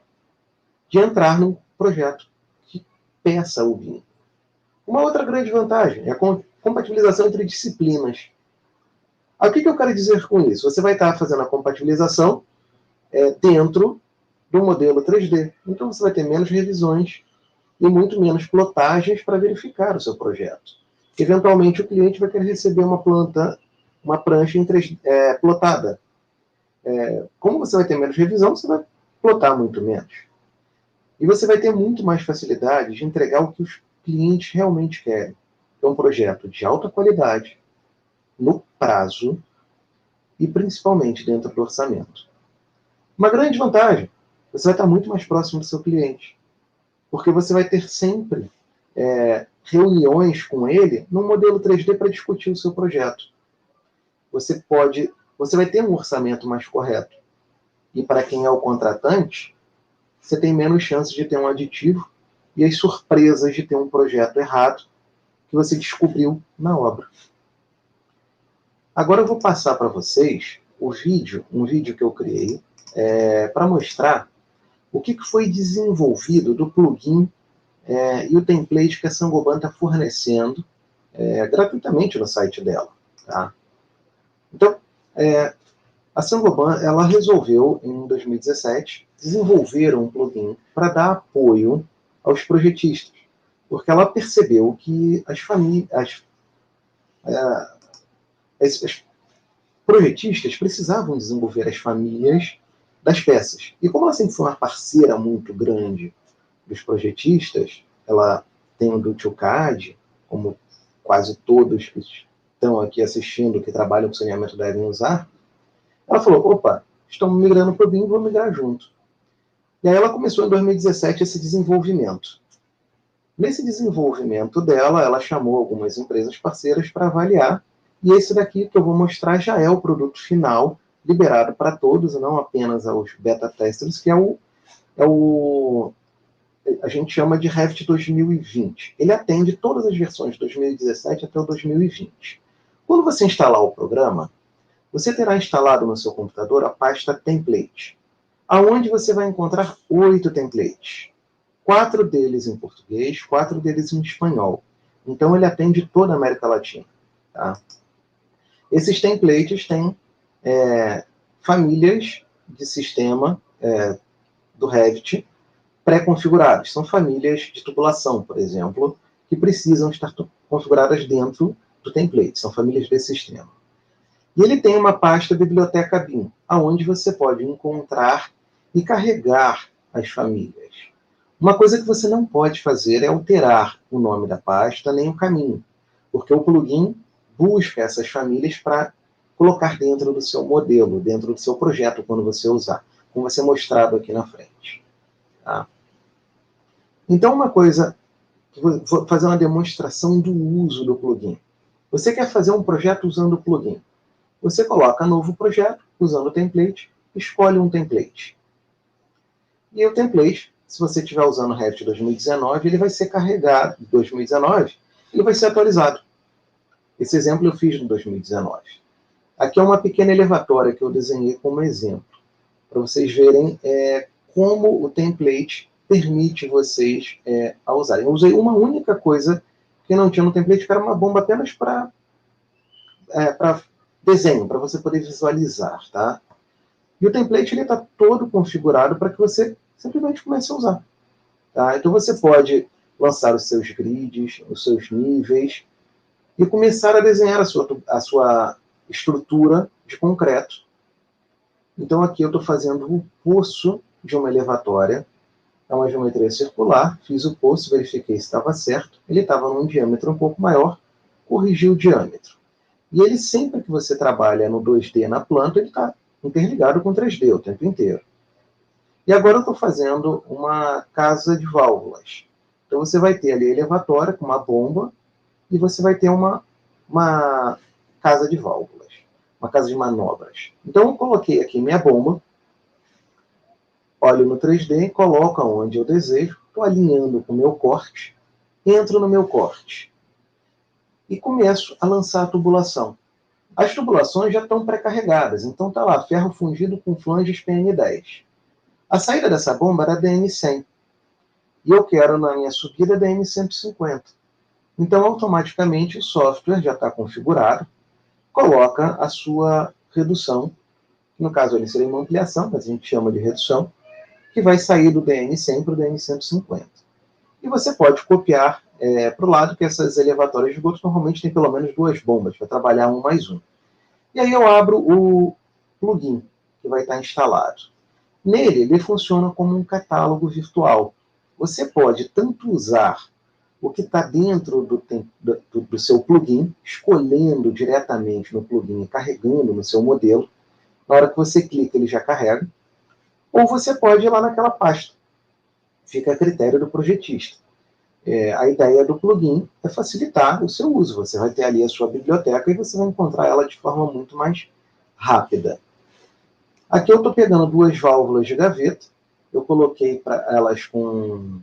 de entrar num projeto que peça o BIM. Uma outra grande vantagem é a compatibilização entre disciplinas. O que eu quero dizer com isso? Você vai estar fazendo a compatibilização dentro do modelo 3D. Então você vai ter menos revisões e muito menos plotagens para verificar o seu projeto. Eventualmente o cliente vai querer receber uma prancha plotada. Como você vai ter menos revisão, você vai plotar muito menos. E você vai ter muito mais facilidade de entregar o que os clientes realmente querem. É um projeto de alta qualidade, no prazo e principalmente dentro do orçamento. Uma grande vantagem, você vai estar muito mais próximo do seu cliente, porque você vai ter sempre reuniões com ele num modelo 3D para discutir o seu projeto. Você vai ter um orçamento mais correto. E para quem é o contratante, você tem menos chances de ter um aditivo e as surpresas de ter um projeto errado que você descobriu na obra. Agora eu vou passar para vocês um vídeo que eu criei para mostrar o que foi desenvolvido do plugin e o template que a Saint-Gobain está fornecendo gratuitamente no site dela. Tá? Então, a Saint-Gobain ela resolveu, em 2017, desenvolver um plugin para dar apoio aos projetistas, porque ela percebeu que as projetistas precisavam desenvolver as famílias das peças. E como ela sempre foi uma parceira muito grande dos projetistas, ela tem o DutilCAD, como quase todos que estão aqui assistindo, que trabalham com saneamento devem usar, ela falou, estão migrando para o BIM, vou migrar junto. E aí ela começou em 2017 esse desenvolvimento. Nesse desenvolvimento dela, ela chamou algumas empresas parceiras para avaliar, e esse daqui que eu vou mostrar já é o produto final, liberado para todos, não apenas aos beta testers, que a gente chama de Revit 2020. Ele atende todas as versões de 2017 até o 2020. Quando você instalar o programa, você terá instalado no seu computador a pasta Template, aonde você vai encontrar 8 templates. 4 deles em português, 4 deles em espanhol. Então ele atende toda a América Latina. Tá? Esses templates têm famílias de sistema do Revit pré-configurados. São famílias de tubulação, por exemplo, que precisam estar configuradas dentro do template. São famílias desse sistema. E ele tem uma pasta Biblioteca BIM, onde você pode encontrar e carregar as famílias. Uma coisa que você não pode fazer é alterar o nome da pasta nem o caminho, porque o plugin busca essas famílias para colocar dentro do seu modelo, dentro do seu projeto, quando você usar, como vai ser mostrado aqui na frente. Tá? Então, uma coisa, vou fazer uma demonstração do uso do plugin. Você quer fazer um projeto usando o plugin. Você coloca novo projeto, usando o template, escolhe um template. E o template, se você estiver usando o Revit 2019, ele vai ser carregado, 2019, ele vai ser atualizado. Esse exemplo eu fiz no 2019. Aqui é uma pequena elevatória que eu desenhei como exemplo, para vocês verem como o template permite vocês a usarem. Eu usei uma única coisa que não tinha no template, que era uma bomba apenas para desenho, para você poder visualizar. Tá? E o template está todo configurado para que você simplesmente comece a usar. Tá? Então você pode lançar os seus grids, os seus níveis, e começar a desenhar a sua estrutura de concreto. Então aqui eu estou fazendo o poço de uma elevatória. É uma geometria circular, fiz o poço, verifiquei se estava certo. Ele estava num diâmetro um pouco maior, corrigi o diâmetro. E ele, sempre que você trabalha no 2D na planta, ele está interligado com o 3D o tempo inteiro. E agora eu estou fazendo uma casa de válvulas. Então você vai ter ali a elevatória com uma bomba, e você vai ter uma casa de válvulas, uma casa de manobras. Então eu coloquei aqui minha bomba, olho no 3D, coloco onde eu desejo, estou alinhando com o meu corte, entro no meu corte e começo a lançar a tubulação. As tubulações já estão pré-carregadas, então está lá, ferro fundido com flanges PN10. A saída dessa bomba era DN100, e eu quero na minha subida DN150. Então, automaticamente, o software já está configurado, coloca a sua redução, no caso ele seria uma ampliação, mas a gente chama de redução, que vai sair do DN100 para o DN150. E você pode copiar para o lado que essas elevatórias de esgoto normalmente têm pelo menos 2 bombas, para trabalhar 1 mais 1. E aí eu abro o plugin, que vai estar instalado. Nele, ele funciona como um catálogo virtual. Você pode tanto usar o que está dentro do seu plugin, escolhendo diretamente no plugin e carregando no seu modelo. Na hora que você clica, ele já carrega. Ou você pode ir lá naquela pasta. Fica a critério do projetista. A ideia do plugin é facilitar o seu uso. Você vai ter ali a sua biblioteca e você vai encontrar ela de forma muito mais rápida. Aqui eu estou pegando 2 válvulas de gaveta. Eu coloquei elas com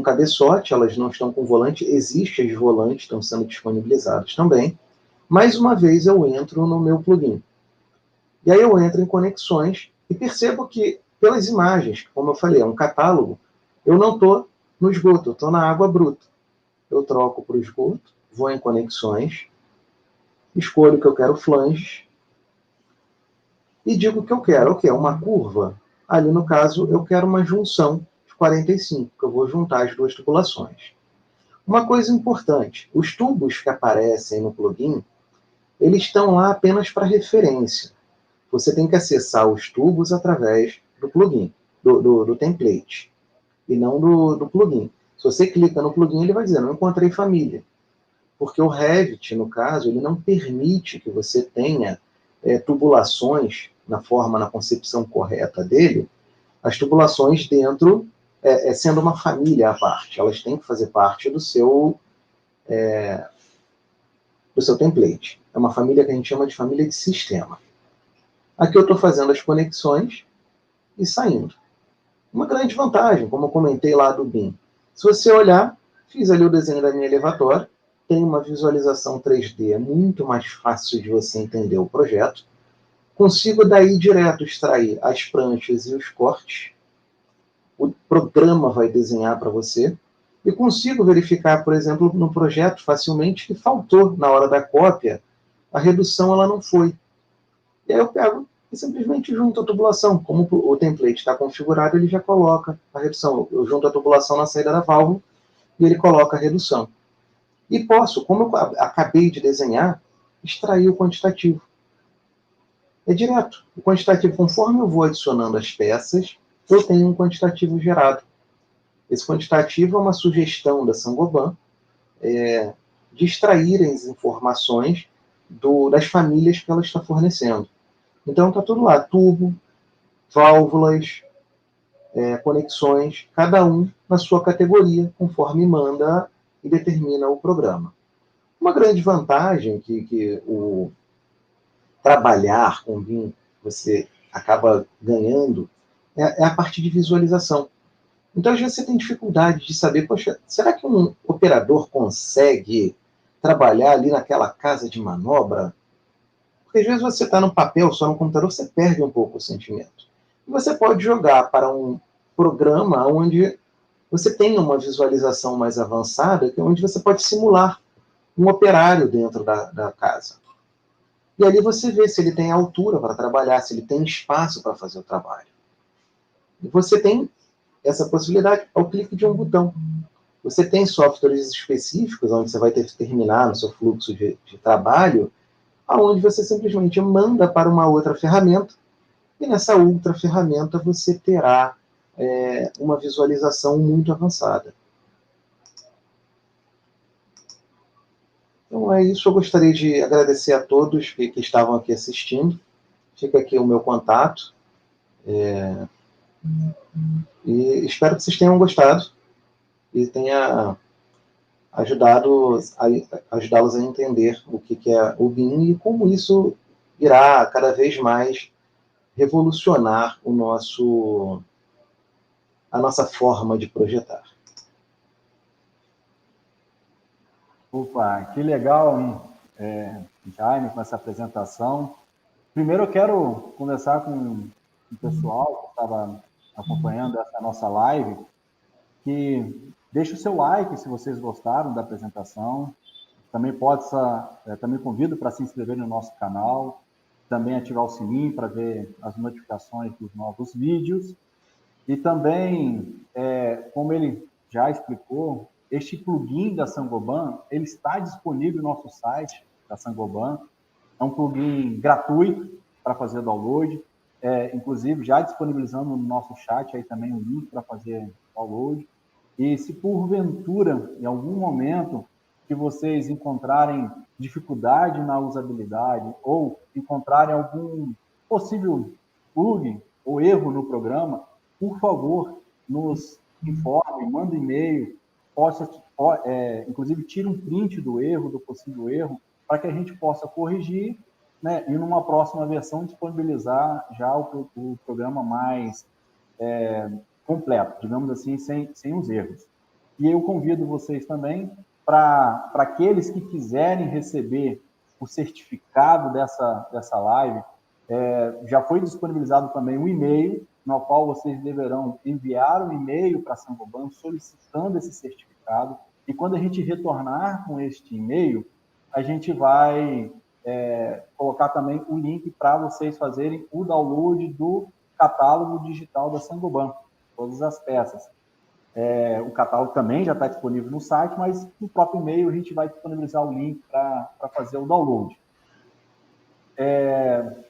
cabeçote, elas não estão com volante, existem as volantes, estão sendo disponibilizados também. Mais uma vez eu entro no meu plugin. E aí eu entro em conexões e percebo que, pelas imagens, como eu falei, é um catálogo, eu não estou no esgoto, eu estou na água bruta. Eu troco para o esgoto, vou em conexões, escolho que eu quero flanges e digo o que eu quero. O que é uma curva? Ali, no caso, eu quero uma junção 45, que eu vou juntar as 2 tubulações. Uma coisa importante, os tubos que aparecem no plugin, eles estão lá apenas para referência. Você tem que acessar os tubos através do plugin, do template, e não do plugin. Se você clica no plugin, ele vai dizer, não encontrei família. Porque o Revit, no caso, ele não permite que você tenha tubulações, na concepção correta dele, as tubulações dentro, sendo uma família à parte. Elas têm que fazer parte do seu template. É uma família que a gente chama de família de sistema. Aqui eu estou fazendo as conexões e saindo. Uma grande vantagem, como eu comentei lá do BIM. Se você olhar, fiz ali o desenho da minha elevatória, tem uma visualização 3D, é muito mais fácil de você entender o projeto. Consigo daí direto extrair as pranchas e os cortes. O programa vai desenhar para você. E consigo verificar, por exemplo, no projeto facilmente que faltou na hora da cópia, a redução ela não foi. E aí eu pego, e simplesmente junto a tubulação. Como o template está configurado, ele já coloca a redução. Eu junto a tubulação na saída da válvula e ele coloca a redução. E posso, como eu acabei de desenhar, extrair o quantitativo. É direto. O quantitativo, conforme eu vou adicionando as peças, eu tenho um quantitativo gerado. Esse quantitativo é uma sugestão da Saint-Gobain de extrair as informações das famílias que ela está fornecendo. Então está tudo lá, tubo, válvulas, conexões, cada um na sua categoria, conforme manda e determina o programa. Uma grande vantagem que o trabalhar com BIM você acaba ganhando é a parte de visualização. Então, às vezes você tem dificuldade de saber, poxa, será que um operador consegue trabalhar ali naquela casa de manobra? Porque às vezes você está no papel, só no computador, você perde um pouco o sentimento. E você pode jogar para um programa onde você tenha uma visualização mais avançada, que é onde você pode simular um operário dentro da casa. E ali você vê se ele tem altura para trabalhar, se ele tem espaço para fazer o trabalho. E você tem essa possibilidade ao clique de um botão. Você tem softwares específicos, onde você vai ter que terminar no seu fluxo de trabalho, onde você simplesmente manda para uma outra ferramenta, e nessa outra ferramenta você terá uma visualização muito avançada. Então é isso, eu gostaria de agradecer a todos que estavam aqui assistindo. Fica aqui o meu contato. E espero que vocês tenham gostado e tenha ajudá-los a entender o que é o BIM e como isso irá cada vez mais revolucionar a nossa forma de projetar. Opa, que legal, hein? Jaime, com essa apresentação. Primeiro eu quero conversar com o pessoal que estava acompanhando essa nossa live, que deixe o seu like se vocês gostaram da apresentação. Também também convido para se inscrever no nosso canal, também ativar o sininho para ver as notificações dos novos vídeos. E também, como ele já explicou, este plugin da Saint-Gobain, ele está disponível no nosso site da Saint-Gobain. É um plugin gratuito para fazer download. Inclusive, já disponibilizando no nosso chat aí também um link para fazer download. E se porventura, em algum momento, que vocês encontrarem dificuldade na usabilidade ou encontrarem algum possível bug ou erro no programa, por favor, nos informe, manda e-mail, inclusive tire um print do erro, do possível erro, para que a gente possa corrigir, né, e numa próxima versão disponibilizar já o programa mais completo, digamos assim, sem os erros. E eu convido vocês também para aqueles que quiserem receber o certificado dessa live, já foi disponibilizado também um e-mail, no qual vocês deverão enviar um e-mail para a Saint-Gobain solicitando esse certificado, e quando a gente retornar com este e-mail, a gente vai colocar também o link para vocês fazerem o download do catálogo digital da Saint-Gobain, todas as peças. O catálogo também já está disponível no site, mas no próprio e-mail a gente vai disponibilizar o link para fazer o download.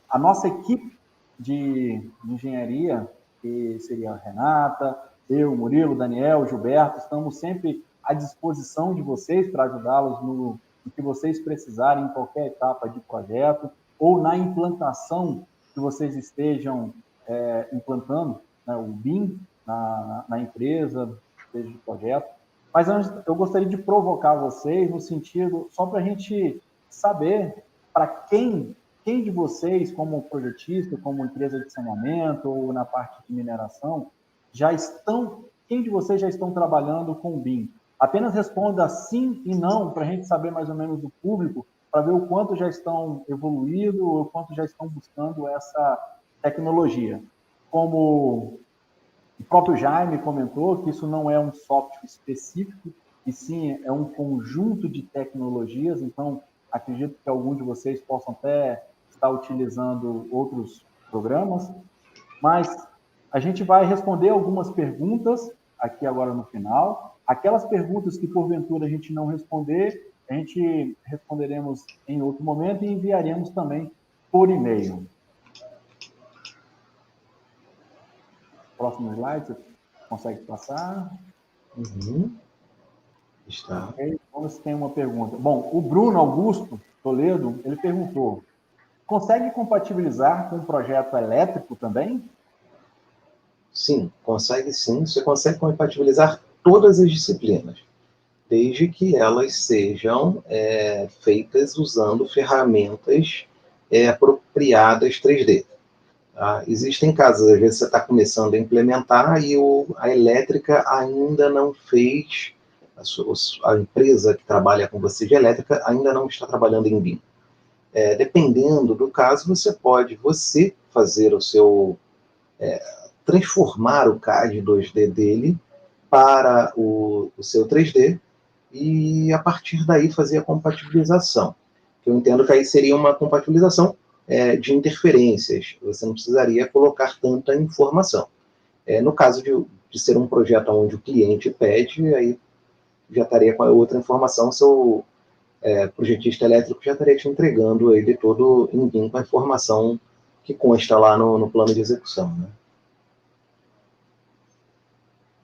A nossa equipe de engenharia, que seria a Renata, eu, Murilo, Daniel, Gilberto, estamos sempre à disposição de vocês para ajudá-los no que vocês precisarem em qualquer etapa de projeto ou na implantação que vocês estejam implantando, né, o BIM na empresa, seja de projeto. Mas antes, eu gostaria de provocar vocês no sentido, só para a gente saber para quem de vocês, como projetista, como empresa de saneamento ou na parte de mineração, quem de vocês já estão trabalhando com o BIM? Apenas responda sim e não, para a gente saber mais ou menos do público, para ver o quanto já estão evoluindo, ou o quanto já estão buscando essa tecnologia. Como o próprio Jaime comentou, que isso não é um software específico, e sim é um conjunto de tecnologias, então acredito que alguns de vocês possam até estar utilizando outros programas, mas a gente vai responder algumas perguntas aqui agora no final. Aquelas perguntas que, porventura, a gente não responder, a gente responderemos em outro momento e enviaremos também por e-mail. Próximo slide, você consegue passar? Uhum. Está. Ok, vamos ver se tem uma pergunta. Bom, o Bruno Augusto Toledo, ele perguntou, consegue compatibilizar com o projeto elétrico também? Sim, consegue sim. Você consegue compatibilizar todas as disciplinas, desde que elas sejam feitas usando ferramentas apropriadas 3D. Tá? Existem casos, às vezes você está começando a implementar e a elétrica ainda não fez, a empresa que trabalha com você de elétrica ainda não está trabalhando em BIM. Dependendo do caso, você pode fazer o seu, transformar o CAD 2D dele para o seu 3D e a partir daí fazer a compatibilização. Eu entendo que aí seria uma compatibilização de interferências, você não precisaria colocar tanta informação. No caso de ser um projeto onde o cliente pede, aí já estaria com a outra informação, seu projetista elétrico já estaria te entregando ele todo em BIM com a informação que consta lá no plano de execução, né?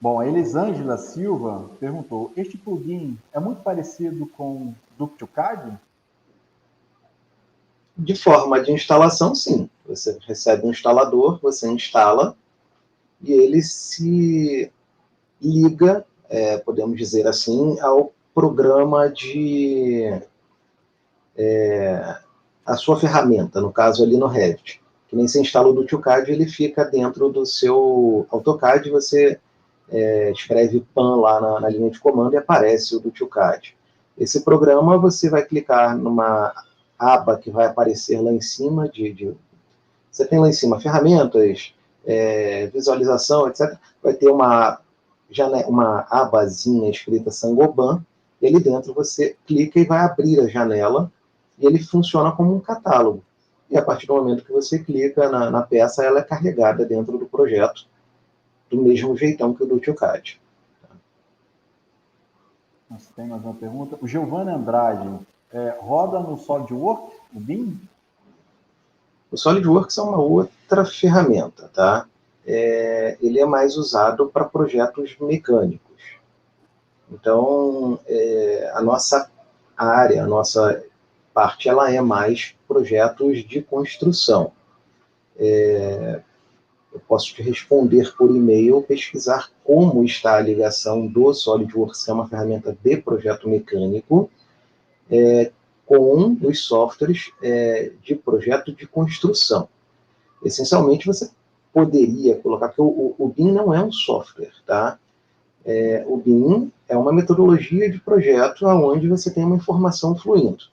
Bom, a Elisângela Silva perguntou, este plugin é muito parecido com Duct2Cad? De forma de instalação, sim. Você recebe um instalador, você instala, e ele se liga, podemos dizer assim, ao programa a sua ferramenta, no caso ali no Revit. Que nem você instala o Duct2Cad, ele fica dentro do seu AutoCAD, você escreve PAN lá na linha de comando e aparece o Duct2Cad. Esse programa, você vai clicar numa aba que vai aparecer lá em cima, você tem lá em cima ferramentas, visualização, etc. Vai ter uma abazinha escrita Sangoban, e ali dentro você clica e vai abrir a janela, e ele funciona como um catálogo. E a partir do momento que você clica na peça, ela é carregada dentro do projeto, do mesmo jeitão que o Duct2Cad. Nós temos mais uma pergunta. O Giovanni Andrade, roda no SolidWorks, o BIM? O SolidWorks é uma outra ferramenta, tá? Ele é mais usado para projetos mecânicos. Então, a nossa área, a nossa parte, ela é mais projetos de construção. Eu posso te responder por e-mail, pesquisar como está a ligação do SolidWorks, que é uma ferramenta de projeto mecânico, com os softwares de projeto de construção. Essencialmente, você poderia colocar que o BIM não é um software, tá? O BIM é uma metodologia de projeto onde você tem uma informação fluindo.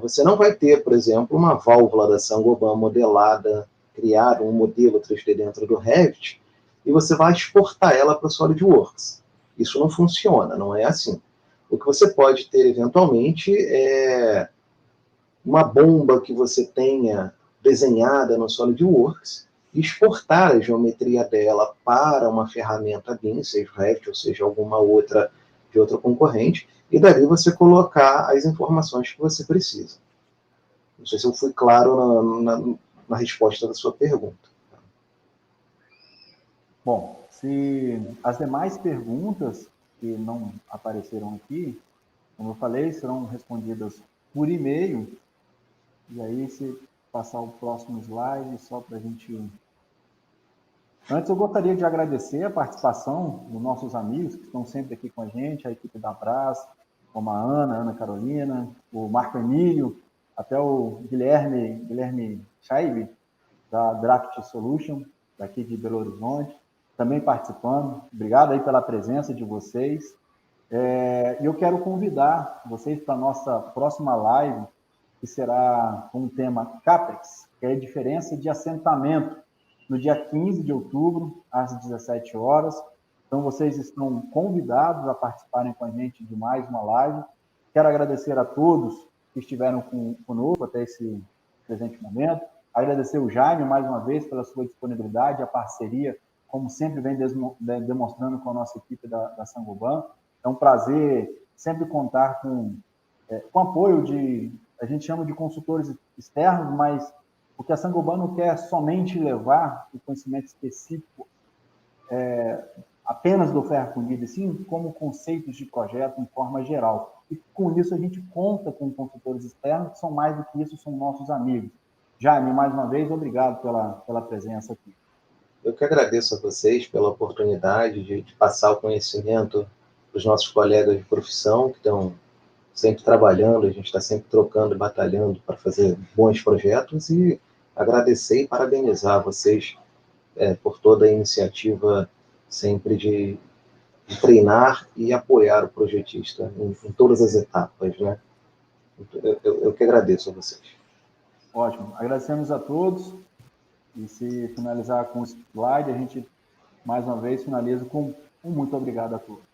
Você não vai ter, por exemplo, uma válvula da Sangoban modelada, criar um modelo 3D dentro do Revit, e você vai exportar ela para o SolidWorks. Isso não funciona, não é assim. O que você pode ter, eventualmente, é uma bomba que você tenha desenhada no SolidWorks, exportar a geometria dela para uma ferramenta BIM, seja o Revit ou seja alguma outra de outro concorrente, e dali você colocar as informações que você precisa. Não sei se eu fui claro na resposta da sua pergunta. Bom, se as demais perguntas que não apareceram aqui, como eu falei, serão respondidas por e-mail. E aí, se passar o próximo slide, só para a gente... Antes, eu gostaria de agradecer a participação dos nossos amigos que estão sempre aqui com a gente, a equipe da Brás, como a Ana Carolina, o Marco Emílio, até o Guilherme Scheibe, da Draft Solution, daqui de Belo Horizonte, também participando. Obrigado aí pela presença de vocês. E eu quero convidar vocês para a nossa próxima live, que será com o tema CAPEX, que é a diferença de assentamento, no dia 15 de outubro, às 17 horas. Então, vocês estão convidados a participarem com a gente de mais uma live. Quero agradecer a todos que estiveram conosco até esse presente momento, Agradecer o Jaime, mais uma vez, pela sua disponibilidade, a parceria, como sempre vem demonstrando com a nossa equipe da Saint-Gobain. É um prazer sempre contar com apoio a gente chama de consultores externos, mas o que a Saint-Gobain não quer somente levar o conhecimento específico apenas do ferro fundido, e sim como conceitos de projeto em forma geral. E com isso a gente conta com consultores externos, que são mais do que isso, são nossos amigos. Jaime, mais uma vez, obrigado pela presença aqui. Eu que agradeço a vocês pela oportunidade de passar o conhecimento para os nossos colegas de profissão, que estão sempre trabalhando, a gente está sempre trocando e batalhando para fazer bons projetos, e agradecer e parabenizar vocês por toda a iniciativa sempre de treinar e apoiar o projetista em todas as etapas, né? Eu que agradeço a vocês. Ótimo. Agradecemos a todos. E se finalizar com o slide, a gente, mais uma vez, finaliza com um muito obrigado a todos.